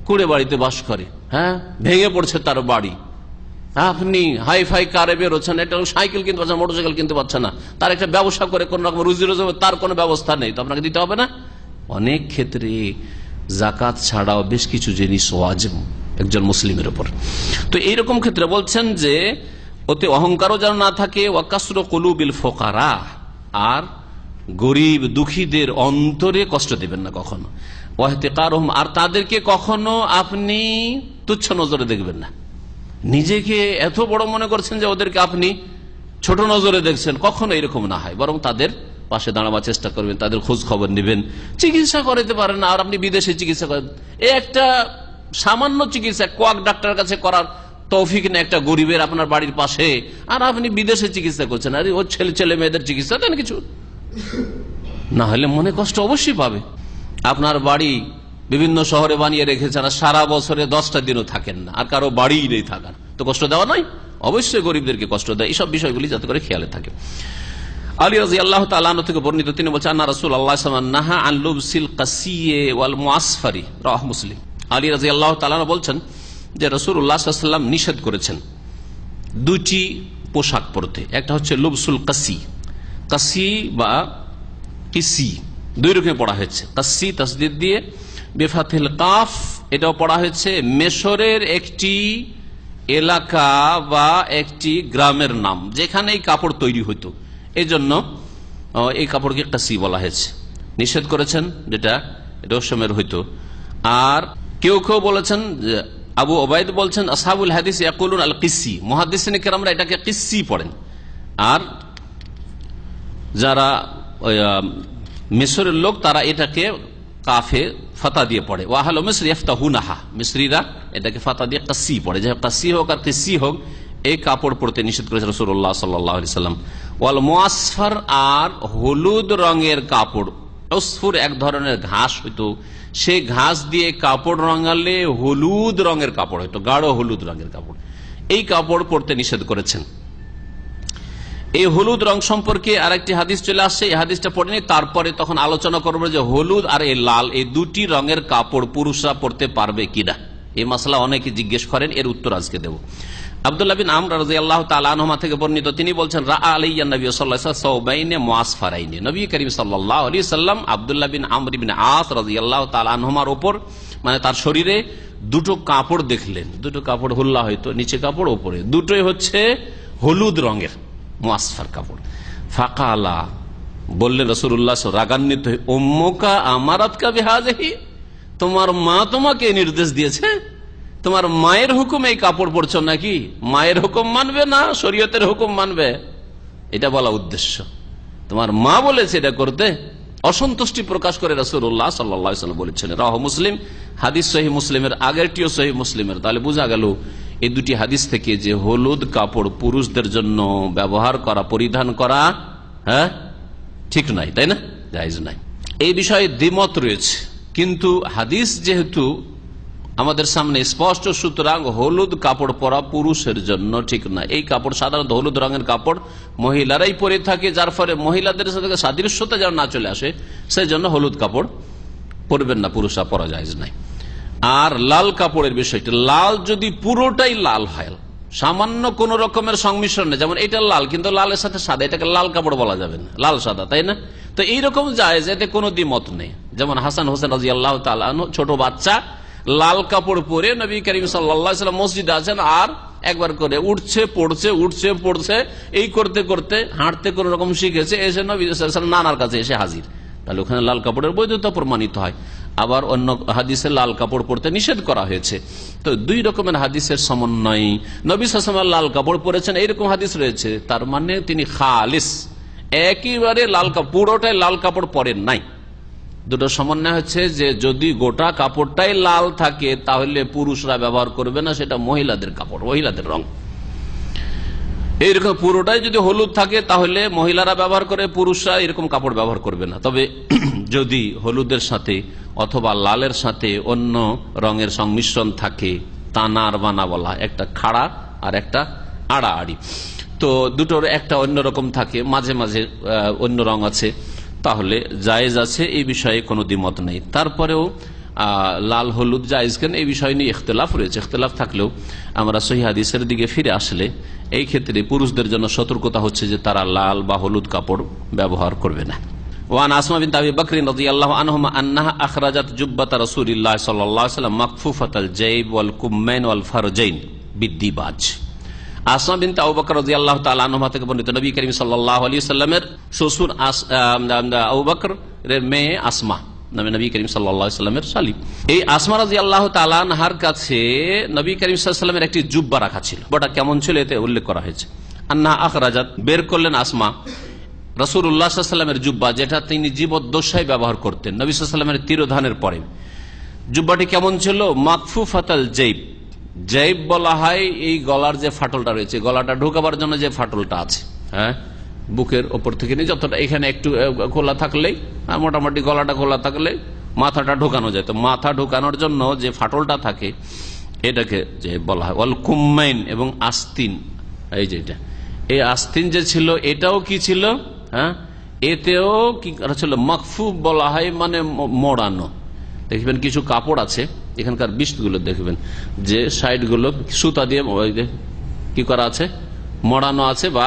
কুড়ে বাড়িতে বাস করে, হ্যাঁ, ভেঙে পড়ছে তার বাড়ি, আপনি হাই ফাই কারে বেরোচ্ছেন, একটা সাইকেল কিনতে পারছেন, মোটরসাইকেল কিনতে পারছে না, তার একটা ব্যবসা করে কোন রকম রুজি রোজগার, তার কোনো ব্যবস্থা নেই, তো আপনাকে দিতে হবে না? অনেক ক্ষেত্রে জাকাত ছাড়াও বেশ কিছু জিনিস ওয়াজিব একজন মুসলিমের উপর। তো এইরকম ক্ষেত্রে বলছেন যে ওতে অহংকারও যেন না থাকে, ওয়াকাসরু কুলুবিল ফুকারা, আর গরিব দুঃখীদের অন্তরে কষ্ট দেবেন না কখনো, ওয়াহতিকারহুম, আর তাদেরকে কখনো আপনি তুচ্ছ নজরে দেখবেন না, নিজেকে এত বড় মনে করছেন যে ওদেরকে আপনি ছোট নজরে দেখছেন, কখনো এরকম না হয়, বরং তাদের পাশে দাঁড়াবার চেষ্টা করবেন, তাদের খোঁজ খবর নেবেন। চিকিৎসা করাতে পারেন না, আর আপনি বিদেশে চিকিৎসা করেন, এই একটা সামান্য চিকিৎসা কোয়াক ডাক্তার কাছে করার তৌফিক নেই একটা গরিবের আপনার বাড়ির পাশে, আর আপনি বিদেশে চিকিৎসা করছেন, আর ওর ছেলে মেয়েদের চিকিৎসা দেন কিছু, না হলে মনে কষ্ট অবশ্যই পাবে। আপনার বাড়ি বিভিন্ন শহরে বানিয়ে রেখেছেন, আর সারা বছরে 10টা দিনও থাকেন না, আর কারো বাড়ি নেই থাকার, তো কষ্ট দেওয়া নয়? অবশ্যই গরিবদেরকে কষ্ট দেয়। এইসব বিষয়গুলি যাতে করে খেয়ালে থাকে। আলী রাদিয়াল্লাহু তাআলা আনহু থেকে বর্ণিত, তিনি বলছেন আন্না রাসূলুল্লাহ সাল্লাল্লাহু আলাইহি ওয়াসাল্লাম নাহা আন লুবসিল কাসিয়ে ওয়াল মুআসফারি, রাওয়াহু মুসলিম। আলী রাদিয়াল্লাহু তাআলা বলছেন যে রাসূলুল্লাহ সাল্লাল্লাহু আলাইহি ওয়াসাল্লাম নিষেধ করেছেন দুটি পোশাক পরতে। একটা হচ্ছে লুবসুল কাসি, কাসি বা কিসি, দুই রকমে পড়া হয়েছে। কাসি তাসদীদ দিয়ে, বেফাতিল কাফ, এটাও পড়া হয়েছে মিশরের একটি এলাকা বা একটি গ্রামের নাম যেখানে এই কাপড় তৈরি হতো, এই জন্য এই কাপড়কে কাসি বলা হয়েছে। নিষেধ করেছেন যেটা রেশমের হইতো। আর কেউ কেউ বলেছেন, আবু ওবায়দ বলছেন আসহাবুল হাদিস ইয়াকুলুন আল কিসি, মুহাদ্দিসিন কেরামরা এটাকে কিসি পড়েন। আর যারা মিশরের লোক তারা এটাকে কাফে ফাতা দিয়ে পড়ে। ওয়াহাল মিসর ইফতাহুনাহা, মিসরিরা এটাকে ফাতা দিয়ে কাসি পড়ে। যাই হোক, কাসি হোক আর কিসি হোক, এই কাপড় পরতে নিষেধ করেছে রাসূলুল্লাহ সাল্লাল্লাহু আলাইহি সাল্লাম। ওয়াল মুআসফার, আর হলুদ রঙের কাপড়। উসফুর এক ধরনের ঘাস হইতো, সেই ঘাস দিয়ে কাপড় রঙালে হলুদ রঙের কাপড় হইতো, গাঢ় হলুদ রঙের কাপড়, এই কাপড় পরতে নিষেধ করেছেন। এই হলুদ রং সম্পর্কে আরেকটি হাদিস চলে আসছে, এই হাদিসটা পড়েনি, তারপরে তখন আলোচনা করবো যে হলুদ আর এই লাল, এই দুটি রঙের কাপড় পুরুষরা পরতে পারবে কিনা। এই মাসলা অনেকে জিজ্ঞেস করেন, এর উত্তর আজকে দেব। আব্দুল্লাহ বিন আমর রাদিয়াল্লাহু তাআলা আনহুমা থেকে বর্ণিত, তিনি বলছেন রা আলাইয়া নবী সাল্লাল্লাহু আলাইহি ওয়াসাল্লাম সাওবাইনে মুআসফারাইনে, নবী করিম সাল্লাল্লাহু আলাইহি ওয়াসাল্লাম আব্দুল্লাহ বিন আমর ইবনে আস রাদিয়াল্লাহু তাআলা আনহুমার উপর, মানে তার শরীরে দুটো কাপড় দেখলেন। দুটো কাপড় হুল্লা হয়তো, নিচে কাপড়, উপরে দুটোই হচ্ছে হলুদ রঙের মুআসফার কাপড়। ফাকালা, বললেন রাসূলুল্লাহ রাগান্বিত হয়ে, উম্মুকা আমারাতকা বিহাযিহি, তোমার মা তোমাকে নির্দেশ দিয়েছে? তোমার মায়ের হুকুম এই কাপড় পরছো নাকি? মায়ের হুকুম মানবে না শরীয়তের হুকুম মানবে? এটা বলা উদ্দেশ্য, তোমার মা বলেছে এটা করতে। অসন্তুষ্টি প্রকাশ করে রাসূলুল্লাহ সাল্লাল্লাহু আলাইহি ওয়াসাল্লাম বলেছেন। রাওয়াহু মুসলিম, হাদিস সহিহ মুসলিমের আগেরটিও সহিহ মুসলিমের। তাহলে বোঝা গেল এই দুটি হাদিস থেকে যে হলুদ কাপড় পুরুষদের জন্য ব্যবহার করা, পরিধান করা ঠিক নাই, তাই না? জায়েজ নাই। এই বিষয়ে দ্বিমত রয়েছে, কিন্তু হাদিস যেহেতু আমাদের সামনে স্পষ্ট, সুতরাং হলুদ কাপড় পরা পুরুষের জন্য ঠিক না। এই কাপড় সাধারণত হলুদ রঙের কাপড় মহিলারাই পরে থাকে, যার ফলে মহিলাদের সাথে সাদৃশ্যতা যেন না চলে আসে, সেই জন্য হলুদ কাপড় পরবেন না, পুরুষরা পরা জায়েজ নাই। আর লাল কাপড়ের বিষয়টি, লাল যদি পুরোটাই লাল হয়, সামান্য কোন রকমের সংমিশ্রণ নেই, যেমন এটা লাল কিন্তু লালের সাথে সাদা, এটাকে লাল কাপড় বলা যাবে না, লাল সাদা, তাই না? তো এইরকম জায়েজ, এতে কোনো দ্বিমত নেই। যেমন হাসান হোসেন রাদিয়াল্লাহু তাআলা আনহু, ছোট বাচ্চা, লাল কাপড় পরে নবী করিম সাল্লাল্লাহু আলাইহি ওয়াসাল্লাম মসজিদে আছেন, আর একবার করে উঠছে পড়ছে, উঠছে পড়ছে, এই করতে করতে হাঁটতে কোন রকম শিখেছে, এসে নবী সাল্লাল্লাহু আলাইহি ওয়াসাল্লাম নানার কাছে এসে হাজির। তাহলে ওখানে লাল কাপড়ের বৈধতা প্রমাণিত হয়। আবার অন্য হাদিসে লাল কাপড় পরতে নিষেধ করা হয়েছে। তো দুই রকমের হাদিসের সমন্বয়, নবী সাল্লাল্লাহু আলাইহি ওয়াসাল্লাম লাল কাপড় পরেছেন এইরকম হাদিস রয়েছে, তার মানে তিনি খালিস, একেবারে লাল কাপড়, পুরোটাই লাল কাপড় পরেন নাই। দুটো সমন্বয় হচ্ছে যে যদি গোটা কাপড়টাই লাল থাকে তাহলে পুরুষরা ব্যবহার করবে না, সেটা মহিলাদের কাপড়, মহিলাদের রং। এইরকম পুরোটাই যদি হলুদ থাকে তাহলে মহিলারা ব্যবহার করে, পুরুষরা এরকম কাপড় ব্যবহার করবে না। তবে যদি হলুদের সাথে অথবা লালের সাথে অন্য রঙের সংমিশ্রণ থাকে, তানার বানা বলা, একটা খাড়া আর একটা আড়াআড়ি, তো দুটোর একটা অন্য রকম থাকে, মাঝে মাঝে অন্য রং আছে, তাহলে জায়েজ আছে, এই বিষয়ে কোনো দ্বিমত নেই। তারপরেও লাল হলুদ জায়েজ কেন, এই বিষয় নিয়ে ইখতিলাফ রয়েছে। ইখতিলাফ থাকলেও আমরা সহিহ হাদিসের দিকে ফিরে আসলে এই ক্ষেত্রে পুরুষদের জন্য সতর্কতা হচ্ছে যে তারা লাল বা হলুদ কাপড় ব্যবহার করবে না। ওয়ান আসমা বিনত আবি বকর রাদিয়াল্লাহু আনহুমা আন্নাহা আখরাজাত জুব্বাত রাসূলিল্লাহ সাল্লাল্লাহু আলাইহি ওয়াসাল্লাম মাকফুফাতাল জাইব ওয়াল কুম্মাইন ওয়াল ফারজাইন বিদ্দিবাজ। আসমা বিনত আবু বকর রাদিয়াল্লাহু তাআলা আনহা থেকে বর্ণিত, নবী করিম সাল্লাল্লাহু আলাইহি ওয়াসাল্লামের শ্বশুর আবু বকরের মেয়ে আসমা নামে নবী করিম সাল্লাল্লাহু আলাইহি ওয়াসাল্লামের শালী। এই আসমা রাদিয়াল্লাহু তাআলা আনহার কাছে নবী করিম সাল্লাল্লাহু আলাইহি ওয়াসাল্লামের একটি জুব্বা রাখা ছিল। ওটা কেমন ছিল এতে উল্লেখ করা হয়েছে। আন্নাহা আখরাজাত, বের করলেন আসমা রাসূলুল্লাহ সাল্লাল্লাহু আলাইহি ওয়াসাল্লামের জুব্বা, যেটা তিনি জীবদ্দশায় ব্যবহার করতেন নবী সাল্লাল্লাহু আলাইহি ওয়াসাল্লামের তিরোধানের পরে। জুব্বাটি কেমন ছিল? মাকফুফাতাল জাইব, জাইব বলা হয় এই গলার যে ফাটলটা রয়েছে, গলাটা ঢোকাবার জন্য যে ফাটলটা আছে, হ্যাঁ, বুকের ওপর থেকে নিয়ে যতটা, এখানে একটু খোলা থাকলেই, মোটামুটি গলাটা খোলা থাকলে মাথাটা ঢোকানো যায়। তো মাথা ঢোকানোর জন্য যে ফাটলটা থাকে এটাকে যে বলা হয় ওয়াল কুম্মাইন, এবং আস্তিন। এই যেটা এই আস্তিন যে ছিল এটাও কি ছিল, হ্যাঁ, এতেও কি করা ছিল, মাকফুফ বলা হয়, মানে মোড়ানো। দেখবেন কিছু কাপড় আছে এখানকার বিশগুলো দেখবেন যে সাইডগুলো সুতা দিয়ে কি করা আছে, মোড়ানো আছে বা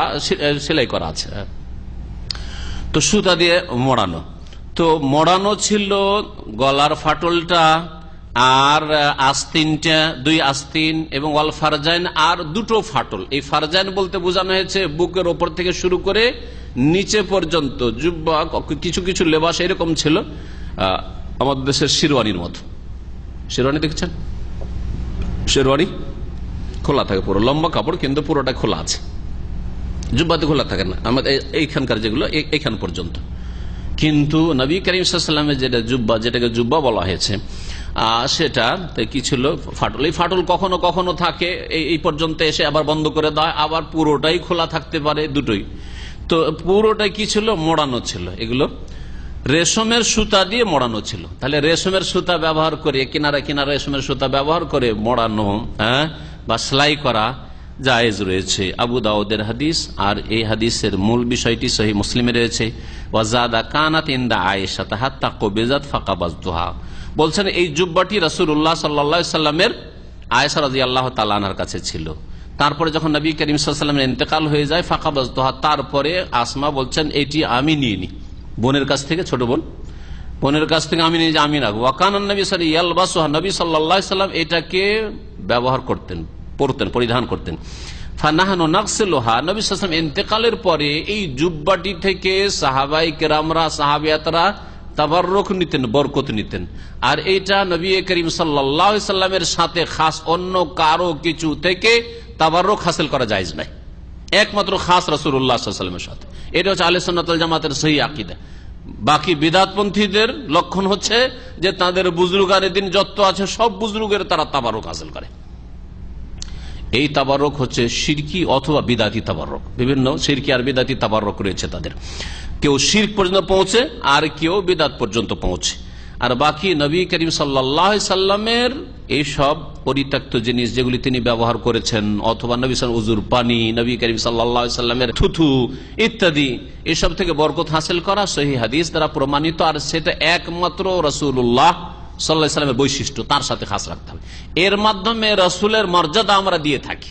সেলাই করা আছে, তো সুতা দিয়ে মোড়ানো। তো মোড়ানো ছিল গলার ফাটলটা আর আস্তিনটা, 2 আস্তিন, এবং ওয়াল ফারজাইন, আর 2টো ফাটল। এই ফারজাইন বলতে বোঝানো হয়েছে বুকের ওপর থেকে শুরু করে নিচে পর্যন্ত। জুব্বা কিছু কিছু লেবাস এরকম ছিল আমাদের দেশের শেরওয়ানির মতো। শেরওয়ানি দেখছেন, শেরওয়ানি খোলা থাকে, পুরো লম্বা কাপড় কিন্তু পুরোটা খোলা আছে, জুব্বাতে খোলা থাকে না আমাদের এইখানকার যেগুলো এইখান পর্যন্ত। কিন্তু নবী করিম সাল্লাল্লাহু আলাইহি ওয়াসাল্লামের যেটা জুব্বা, যেটাকে জুব্বা বলা হয়েছে, সেটা কি ছিল, ফাটল। এই ফাটল কখনো কখনো থাকে এই পর্যন্ত এসে আবার বন্ধ করে দেয়, আবার পুরোটাই খোলা থাকতে পারে, দুটোই। তো পুরোটাই কি ছিল, মোড়ানো ছিল। এগুলো রেশমের সুতা দিয়ে মোড়ানো ছিল। তাহলে রেশমের সুতা ব্যবহার করে, কিনারা কিনারা রেশমের সুতা ব্যবহার করে মোড়ানো, হ্যাঁ, বা সেলাই করা জায়েজ রয়েছে। আবু দাউদের হাদিস, আর এই হাদিসের মূল বিষয়টি সহিহ মুসলিমে রয়েছে। ওয়াজাদা কানাত ইনদা আয়েশা হাত্তা কবিজাত ফাকাবাজতুহা। বলছেন এই জুব্বাটি রাসূলুল্লাহ সাল্লাল্লাহু আলাইহি সাল্লামের আয়েশা রাদিয়াল্লাহু তাআলা আনহার কাছে ছিল। তারপরে যখন নবী করিম সাল্লাল্লাহু আলাইহি ওয়াসাল্লামের ইন্তেকাল হয়ে যায়, ফাকাবাজতুহা, তারপরে আসমা বলছেন এটি আমি নিয়ে নি, বোনের কাছ থেকে, ছোট বোনের কাছ থেকে আমি নিয়ে, যে আমি রাখবো। ওয়াকানান নবী সাল্লাল্লাহু আলাইহি ইয়ালবাসুহা, নবী সাল্লাল্লাহু আলাইহি সাল্লাম এটাকে ব্যবহার করতেন, পরতেন, পরিধান করতেন। ফানাহানু নাগসিলুহা, নবী সাল্লাল্লাহু আলাইহি ওয়াসাল্লাম ইন্তেকালের পরে এই জুব্বাটি থেকে সাহাবায়ে কেরামরা, সাহাবিয়াতরা তাবাররুক নিতেন, বরকত নিতেন। আর এইটা নবী করিম সাল্লাল্লাহু আলাইহি সাল্লামের সাথে খাস, অন্য কারো কিছু থেকে তাবাররুক হাসিল করা জায়েজ নাই, একমাত্র খাস রাসূলুল্লাহ সাল্লাল্লাহু আলাইহি ওয়াসাল্লামের সাথে। এটা হচ্ছে আহলে সুন্নাত ওয়াল জামাতের সহিহ আকীদা। বাকি বিদআতপন্থীদের লক্ষণ হচ্ছে যে তাদের বুজুর্গানের দিন যত আছে সব বুজুর্গের তারা তাবাররুক হাসিল করে। এই তাবাররুক হচ্ছে শিরকি অথবা বিদাতি তাবাররুক। বিভিন্ন শিরকি আর বিদাতি তাবাররুক রয়েছে তাদের। কেউ শিরক পর্যন্ত পৌঁছে আর কেউ বিদাত পর্যন্ত পৌঁছে। আর বাকি নবী করিম সাল্লাল্লাহু আলাইহি সাল্লামের এইসব পরিত্যক্ত জিনিস যেগুলি তিনি ব্যবহার করেছেন, অথবা নবী সাল্লাল্লাহু আলাইহি ওয়াসাল্লাম উজুর পানি, নবী করিম সাল্লাল্লাহু আলাইহি সাল্লামের থুথু ইত্যাদি, এসব থেকে বরকত হাসিল করা সহিহ হাদিস দ্বারা প্রমাণিত। আর সেটা একমাত্র রাসূলুল্লাহ সাল্লাল্লাহু আলাইহি সাল্লামের বৈশিষ্ট্য, তার সাথে খাস রাখতে হবে। এর মাধ্যমে রাসূলের মর্যাদা আমরা দিয়ে থাকি।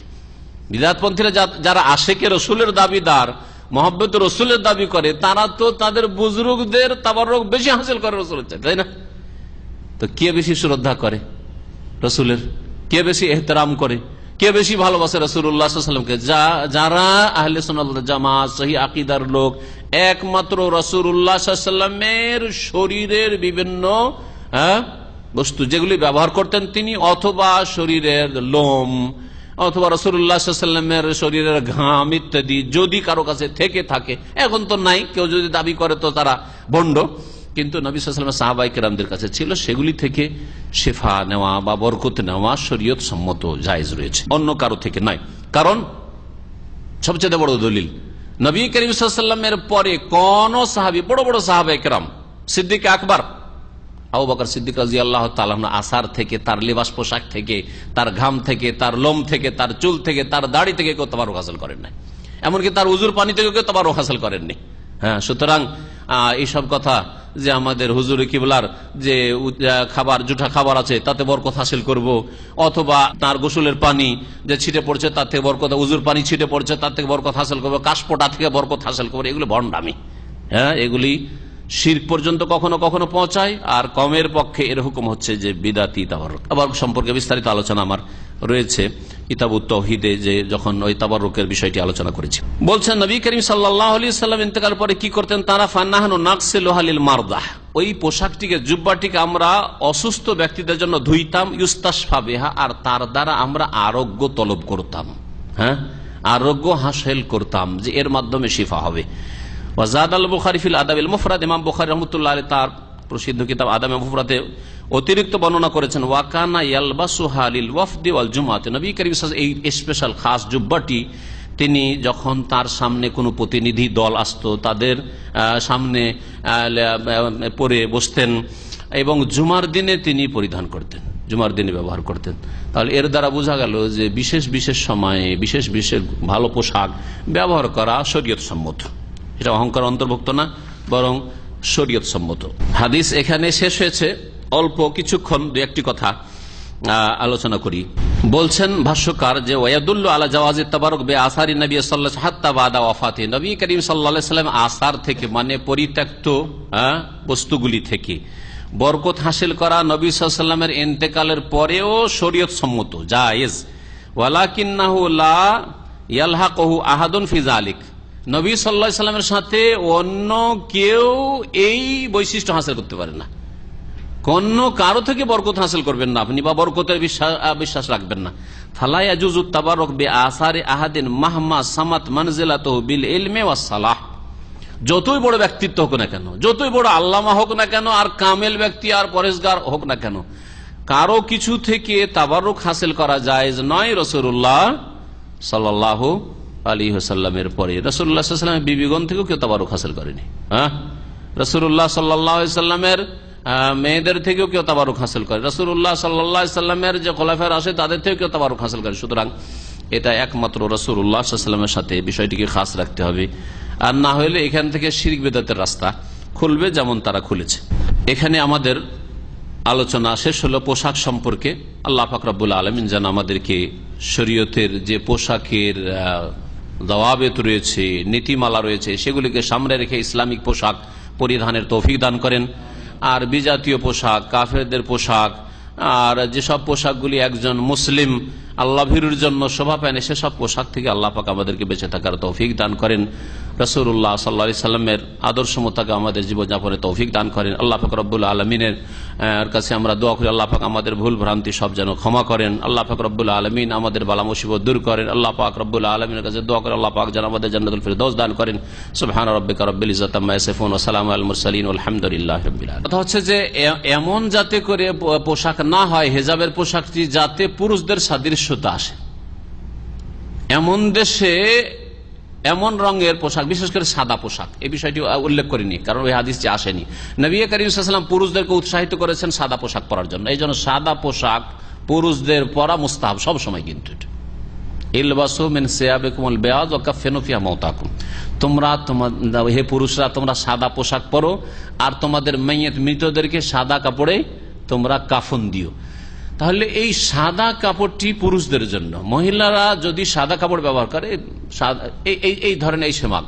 বিদআতপন্থীরা যারা আশিকে রাসূলের দাবিদার, মহব্বত রাসূলের দাবি করে, তারা তো তাদের বুজুর্গদের তাবাররুক বেশি হাসিল করে রাসূলের চাইতে, তাই না? তো কে বেশি শ্রদ্ধা করে রাসূলের, কে বেশি ইহতিরাম করে, কে বেশি ভালোবাসে রাসূলুল্লাহ সাল্লাল্লাহু আলাইহি ওয়াসাল্লামকে? যারা আহলে সুন্নাত ওয়াল জামাত সহিহ আকীদার লোক, একমাত্র রাসূলুল্লাহ সাল্লাল্লাহু আলাইহি ওয়াসাল্লামের শরীরের বিভিন্ন বস্তু যেগুলি ব্যবহার করতেন তিনি, অথবা শরীরের লোম, অথবা রাসূলুল্লাহ সাল্লাল্লাহু আলাইহি ওয়াসাল্লামের শরীরের ঘাম ইত্যাদি যদি কারো কাছে থেকে থাকে, এখন তো নাই, কেউ যদি দাবি করে তো তারা ভণ্ড, কিন্তু নবী সাল্লাল্লাহু আলাইহি ওয়াসাল্লাম সাহাবায়ে কেরামদের কাছে ছিল, সেগুলি থেকে শেফা নেওয়া বা বরকত নেওয়া শরীয়ত সম্মত জায়েজ রয়েছে, অন্য কারো থেকে নয়। কারণ সবচেয়ে বড় দলিল, নবী করিম সাল্লাল্লাহু আলাইহি ওয়াসাল্লামের পরে কোন সাহাবী, বড় বড় সাহাবায়ে কেরাম, সিদ্দিক আকবর আবু বকর সিদ্দিক রাদিয়াল্লাহু তাআলা আনহু, আসার থেকে, তার লিবাস পোশাক থেকে, তার ঘাম থেকে, তার লোম থেকে, তার চুল থেকে, তার দাড়ি থেকে কেউ তাবাররুক হাসিল করেন নাই, এমনকি তার উজুর পানি থেকে কেউ তাবাররুক হাসিল করেননি। হ্যাঁ, সুতরাং এইসব কথা যে আমাদের হুজুরে কিবলার যে খাবার, জুঠা খাবার আছে তাতে বরকত হাসিল করব, অথবা তার গোসলের পানি যে ছিটে পড়ছে তার থেকে বরকত, উজুর পানি ছিটে পড়ছে তার থেকে বরকত হাসিল করবো, কাশপোটা থেকে বরকত হাসিল করবো, এগুলো ভণ্ডামি। হ্যাঁ, এগুলি শিরক পর্যন্ত কখনো কখনো পৌঁছায়। আর কমের পক্ষে এর হুকুম হচ্ছে যে বিদাতি তাবাররুক। আবার সম্পর্কে বিস্তারিত আলোচনা আমার রয়েছে কিতাবুত তাওহীদে, যে যখন ওই তাবাররুকের বিষয়টি আলোচনা করেছি। বলছেন নবী করিম সাল্লাল্লাহু আলাইহি সাল্লাম ইন্তেকাল পরে কি করতেন তারা? ফানাহনু নাগসিলুহা লিল মারদাহ, ওই পোশাকটিকে, জুব্বাটিকে আমরা অসুস্থ ব্যক্তিদের জন্য ধুইতাম, ইউস্তাশফা বিহা, আর তার দ্বারা আমরা আরোগ্য তলব করতাম। হ্যাঁ, আরোগ্য হাসিল করতাম, যে এর মাধ্যমে শিফা হবে। ওয়াজাদ আল বুখারী ফিল আদাবিল মুফরাদ, ইমাম বুখারী রাহমাতুল্লাহ আলাইহি তার প্রসিদ্ধ কিতাব আদাবে মুফরাদে অতিরিক্ত বর্ণনা করেছেন, ওয়াকানা ইয়ালবাসুহা লিল ওয়াফদি ওয়াল জুমআত, নবী করিম সাল্লাল্লাহু আলাইহি ওয়াসাল্লাম এই স্পেশাল খাস জুব্বাটি তিনি যখন তার সামনে কোনো প্রতিনিধি দল আসতো তাদের সামনে পরে বসতেন, এবং জুমার দিনে তিনি পরিধান করতেন, জুমার দিনে ব্যবহার করতেন। তাহলে এর দ্বারা বোঝা গেল যে বিশেষ বিশেষ সময়ে বিশেষ বিশেষ ভালো পোশাক ব্যবহার করা শরীয়ত সম্মত। এটা অহংকার অন্তর্ভুক্ত না, বরং শরীয়ত সম্মত। হাদিস এখানে শেষ হয়েছে। অল্প কিছুক্ষণ দু একটি কথা আলোচনা করি। বলছেন ভাষ্যকার যে ওয়ায়াদুল্লু আলা জাওয়াজি তাবারুক বে আসারি নবী সাল্লাল্লাহু আলাইহি হাত্তা বাদা ওয়াফাতি, নবী করিম সাল্লাল্লাহু আলাইহি সাল্লাম আসার থেকে মানে পরিত্যক্ত বস্তুগুলি থেকে বরকত হাসিল করা নবী সাল্লাল্লাহু আলাইহি সাল্লামের ইন্তেকালের পরেও শরীয়ত সম্মত, জায়েজ। ওয়ালাকিন্নাহু লা ইয়ালহাকুহু আহাদুন ফি যালিক, নবী সাল্লাল্লাহু আলাইহি সাল্লামের সাথে অন্য কেউ এই বৈশিষ্ট্য হাসিল করতে পারে না। কোন কারো থেকে বরকত হাসিল করবেন না আপনি, বা বরকতের বিশ্বাস রাখবেন না। ফালা ইয়াজুজু তাবারুক বি আসারি আহাদিন মাহমা সামাত মানজিলাতুহু বিল ইলমি ওয়াস সালাহ, যতই বড় ব্যক্তিত্ব হোক না কেন, যতই বড় আল্লামা হোক না কেন, আর কামেল ব্যক্তি আর পরেশগার হোক না কেন, কারো কিছু থেকে তাবারুক হাসিল করা জায়েজ নয় রাসূলুল্লাহ সাল্লাল্লাহু আলাইহি ওয়াসাল্লামের পরে। রাসূলুল্লাহ সাল্লাল্লাহু আলাইহি ওয়াসাল্লামের বিবিগণ থেকেও কেউ তাবারুক হাসিল করেনি। রাসূলুল্লাহ সাল্লাল্লাহু আলাইহি ওয়াসাল্লামের মেয়েদের থেকেও কেউ তাবারুক হাসিল করে, রাসূলুল্লাহ সাল্লাল্লাহু আলাইহি ওয়াসাল্লামের যে খোলাফায়ে রাশিদ তাদের থেকেও কেউ তাবারুক হাসিল করে। সুতরাং এটা একমাত্র রাসূলুল্লাহ সাল্লাল্লাহু আলাইহি ওয়াসাল্লামের সাথে বিষয়টিকে খাস রাখতে হবে, আর না হলে এখান থেকে শিরক বিদআতের রাস্তা খুলবে, যেমন তারা খুলেছে। এখানে আমাদের আলোচনা শেষ হলো পোশাক সম্পর্কে। আল্লাহ পাক রব্বুল আলামিন যেন আমাদেরকে শরীয়তের যে পোশাকের দাওয়াবিত রয়েছে, নীতিমালা রয়েছে, সেগুলিকে সামনে রেখে ইসলামিক পোশাক পরিধানের তৌফিক দান করেন। আর বিজাতীয় পোশাক, কাফেরদের পোশাক, আর যেসব পোশাকগুলি একজন মুসলিম আল্লাহ ভীরুর জন্য শোভা পায় না, সেসব পোশাক থেকে আল্লাহ পাক আমাদেরকে বেঁচে থাকার তৌফিক দান করেন। রাসূলুল্লাহ সাল্লাল্লাহু আলাইহি সাল্লামের আদর্শ মোতাবেক আমাদের জীবনযাপনে তৌফিক দান করেন। আল্লাহ পাক রব্বুল আলামিনের কাছে আমরা দোয়া করি, আল্লাহ পাক আমাদের ভুল ভ্রান্তি সব যেন ক্ষমা করেন। আল্লাহ পাক রব্বুল আলামিন আমাদের বালা মুসিবত দূর করেন। আল্লাহ পাক রব্বুল আলামিনের কাছে দোয়া করি, আল্লাহ পাক যেন আমাদের জান্নাতুল ফিরদাউস দান করেন। সুবহান রাব্বিকা রাব্বিল ইজ্জাতি আম্মা ইয়াসিফুন ওয়া সালামুন আলাল মুরসালিন আলহামদুলিল্লাহি রাব্বিল আলামিন। কথা হচ্ছে যে এমন যাতে করে পোশাক না হয়, হেজাবের পোশাকটি যাতে পুরুষদের সাদৃশ্যতা আসে, এমন দেশে এমন রঙের পোশাক, বিশেষ করে সাদা পোশাক, এই বিষয়টি উল্লেখ করিনি কারণ ওই হাদিসটি আসেনি। নবী করিম সাল্লাল্লাহু আলাইহি ওয়াসাল্লাম পুরুষদেরকে উৎসাহিত করেছেন সাদা পোশাক পরার জন্য, এই জন্য সাদা পোশাক পুরুষদের পরা মুস্তাহাব সব সময়। কিন্তু ইলবাসু মিন সিয়াবিকুমুল বিয়াদ ওয়া কাফিনু ফিহা মাউতাকুম, তোমরা হে পুরুষরা তোমরা সাদা পোশাক পরো আর তোমাদের মৃতদেরকে সাদা কাপড়ে তোমরা কাফন দিও। তাহলে এই সাদা কাপড়টি পুরুষদের জন্য। মহিলারা যদি সাদা কাপড় ব্যবহার করে, এই ধরনের এই সেমাক,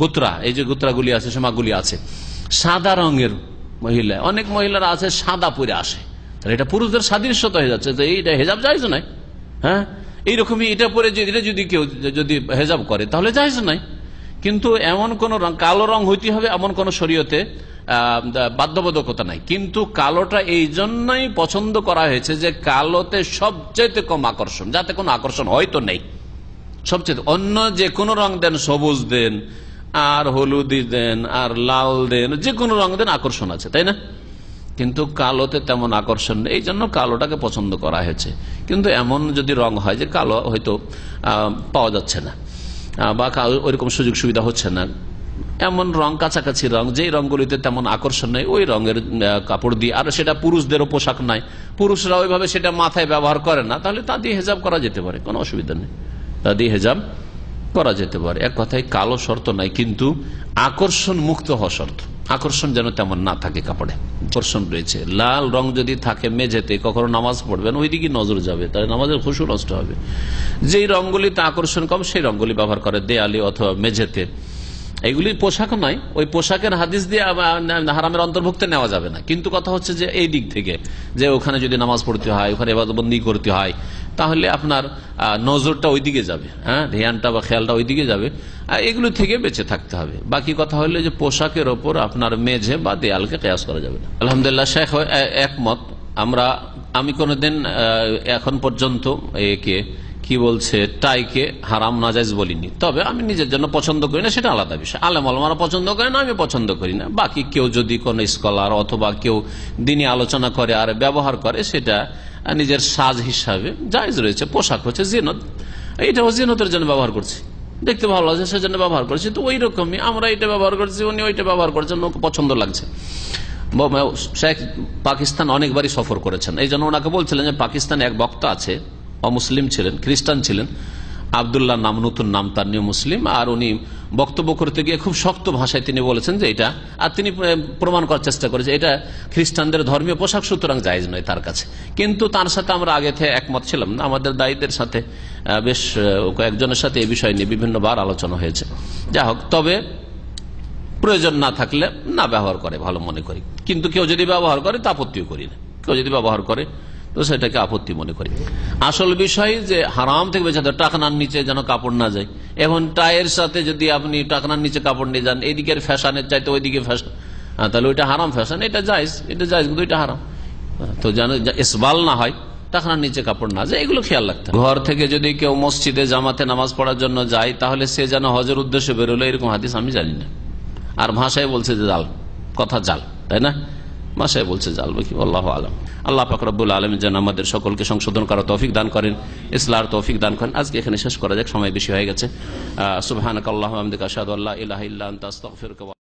গুত্রা, এই যে গুত্রাগুলি আছে, সেমাকগুলি আছে, সাদা রঙের মহিলা, অনেক মহিলারা আছে সাদা পরে আসে, তাহলে এটা পুরুষদের সাদৃশ্যতা হয়ে যাচ্ছে। তো এইটা হেজাব জায়েজ নাই। এইরকমই এটা পরে এটা যদি কেউ যদি হেজাব করে তাহলে জায়েজ নাই। কিন্তু এমন কোন রং, কালো রং হইতে হবে এমন কোন শরীয়তে বাধ্যবাধকতা নাই। কিন্তু কালোটা এই জন্যই পছন্দ করা হয়েছে যে কালোতে সবচেয়ে কম আকর্ষণ, যাতে কোনো আকর্ষণ হয়তো নেই। সবচেয়ে অন্য যে কোনো রং দেন, সবুজ দেন আর হলুদি দেন আর লাল দেন, যে কোনো রং দেন আকর্ষণ আছে, তাই না? কিন্তু কালোতে তেমন আকর্ষণ নেই, এই জন্য কালোটাকে পছন্দ করা হয়েছে। কিন্তু এমন যদি রং হয় যে কালো হয়তো পাওয়া যাচ্ছে না বা ওইরকম সুযোগ সুবিধা হচ্ছে না, এমন রং, কাছাকাছি রং, যেই রঙগুলিতে তেমন আকর্ষণ নেই, ওই রঙের কাপড় দিয়ে, আর সেটা পুরুষদেরও পোশাক নাই, পুরুষরা ওইভাবে সেটা মাথায় ব্যবহার করে না, তাহলে তা দিয়ে হেজাব করা যেতে পারে, কোনো অসুবিধা নেই, তা দিয়ে হেজাব করা যেতে পারে। এক কথায় কালো শর্ত নাই, কিন্তু আকর্ষণ মুক্ত হওয়া শর্ত। আকর্ষণ যেন তেমন না থাকে কাপড়ে, আকর্ষণ রয়েছে। লাল রং যদি থাকে মেঝেতে, কখনো নামাজ পড়বেন ওইদিকে নজর যাবে, তাহলে নামাজের খুশু নষ্ট হবে। যেই রঙগুলিতে আকর্ষণ কম সেই রঙগুলি ব্যবহার করে দেয়ালে অথবা মেঝেতে। এইগুলি পোশাক নয়, ওই পোশাকের হাদিস দিয়ে হারামের অন্তর্ভুক্ত নেওয়া যাবে না। কিন্তু কথা হচ্ছে যে এই দিক থেকে যে ওখানে যদি নামাজ পড়তে হয়, ওখানে ইবাদতবন্দি করতে হয়, তাহলে আপনার নজরটা ওইদিকে যাবে, ধ্যানটা বা খেয়ালটা ওইদিকে যাবে, এগুলো থেকে বেঁচে থাকতে হবে। বাকি কথা হলো যে পোশাকের ওপর আপনার মেঝে বা দেয়ালকে কিয়াস করা যাবে না। আলহামদুলিল্লাহ, শেখ একমত। আমি কোনোদিন এখন পর্যন্ত একে কি বলছে টাইকে হারাম নাজায়েজ বলিনি, তবে আমি নিজের জন্য পছন্দ করি না, সেটা আলাদা বিষয়। আলেম ওলামারা পছন্দ করে না, আমি পছন্দ করি না। বাকি কেউ যদি কোনো স্কলার অথবা কেউ দিনী আলোচনা করে আর ব্যবহার করে, সেটা নিজের সাজ হিসাবে জায়েজ রয়েছে। পোশাক হচ্ছে জিনত, এইটাও জিনতের জন্য ব্যবহার করছি, দেখতে ভালো লাগছে সেজন্য ব্যবহার করছি। তো ওই রকমই আমরা এটা ব্যবহার করছি, উনি ওইটা ব্যবহার করছেন, ওকে পছন্দ লাগছে। শেখ পাকিস্তান অনেকবারই সফর করেছেন, এই জন্য ওনাকে বলছিলেন যে পাকিস্তানে এক বক্তা আছে, অমুসলিম ছিলেন, খ্রিস্টান ছিলেন, আবদুল্লাহ নাম, নতুন নাম তার, নিউ মুসলিম। আর উনি বক্তব্য করতে গিয়ে খুব শক্ত ভাষায় তিনি বলেছেন যে এটা, আর তিনি প্রমাণ করার চেষ্টা করেছেন এটা খ্রিস্টানদের ধর্মীয় পোশাক, সুতরাং জায়েজ নয় তার কাছে। কিন্তু তার সাথে আমরা আগে থেকে একমত ছিলাম না, আমাদের দায়ীদের সাথে বেশ কয়েকজনের সাথে এই বিষয় নিয়ে বিভিন্নবার আলোচনা হয়েছে। যা হোক, তবে প্রয়োজন না থাকলে না ব্যবহার করে ভালো মনে করি, কিন্তু কেউ যদি ব্যবহার করে তা আপত্তিও করি না। কেউ যদি ব্যবহার করে তো সেটাকে আপত্তি মনে করি। আসল বিষয় যে হারাম থেকে বেঁচে থাকতে, টাকনার নিচে যেন কাপড় না যায়। এখন টাইয়ের সাথে যদি আপনি টাকনার নিচে কাপড় নিয়ে যান, এদিকের ফ্যাশনের চাইতে ওইদিকে ফ্যাশন, তাহলে ওইটা হারাম ফ্যাশন, এটা জায়েজ, এটা জায়েজ, কিন্তু এটা হারাম। তো যেন ইসবাল না হয়, টাকনার নিচে কাপড় না যায়, এগুলো খেয়াল রাখতে। ঘর থেকে যদি কেউ মসজিদে জামাতে নামাজ পড়ার জন্য যায়, তাহলে সে যেন হজের উদ্দেশ্যে বেরোলো, এরকম হাদিস আমি জানি না। আর ভাষায় বলছে যে জাল, কথা জাল, তাই না? ভাষায় বলছে জাল, কি আল্লাহু আলাম। আল্লাহ পাক রব্বুল আলামিন যেন আমাদের সকলকে সংশোধন করার তৌফিক দান করেন, ইসলার তৌফিক দান করেন। আজকে এখানে শেষ করা যাক, সময় বেশি হয়ে গেছে। সুবহানাকাল্লাহুম্মা ওয়া বিহামদিকা আশহাদু আল্লা ইলাহা ইল্লা আনতা আস্তাগফিরুকা।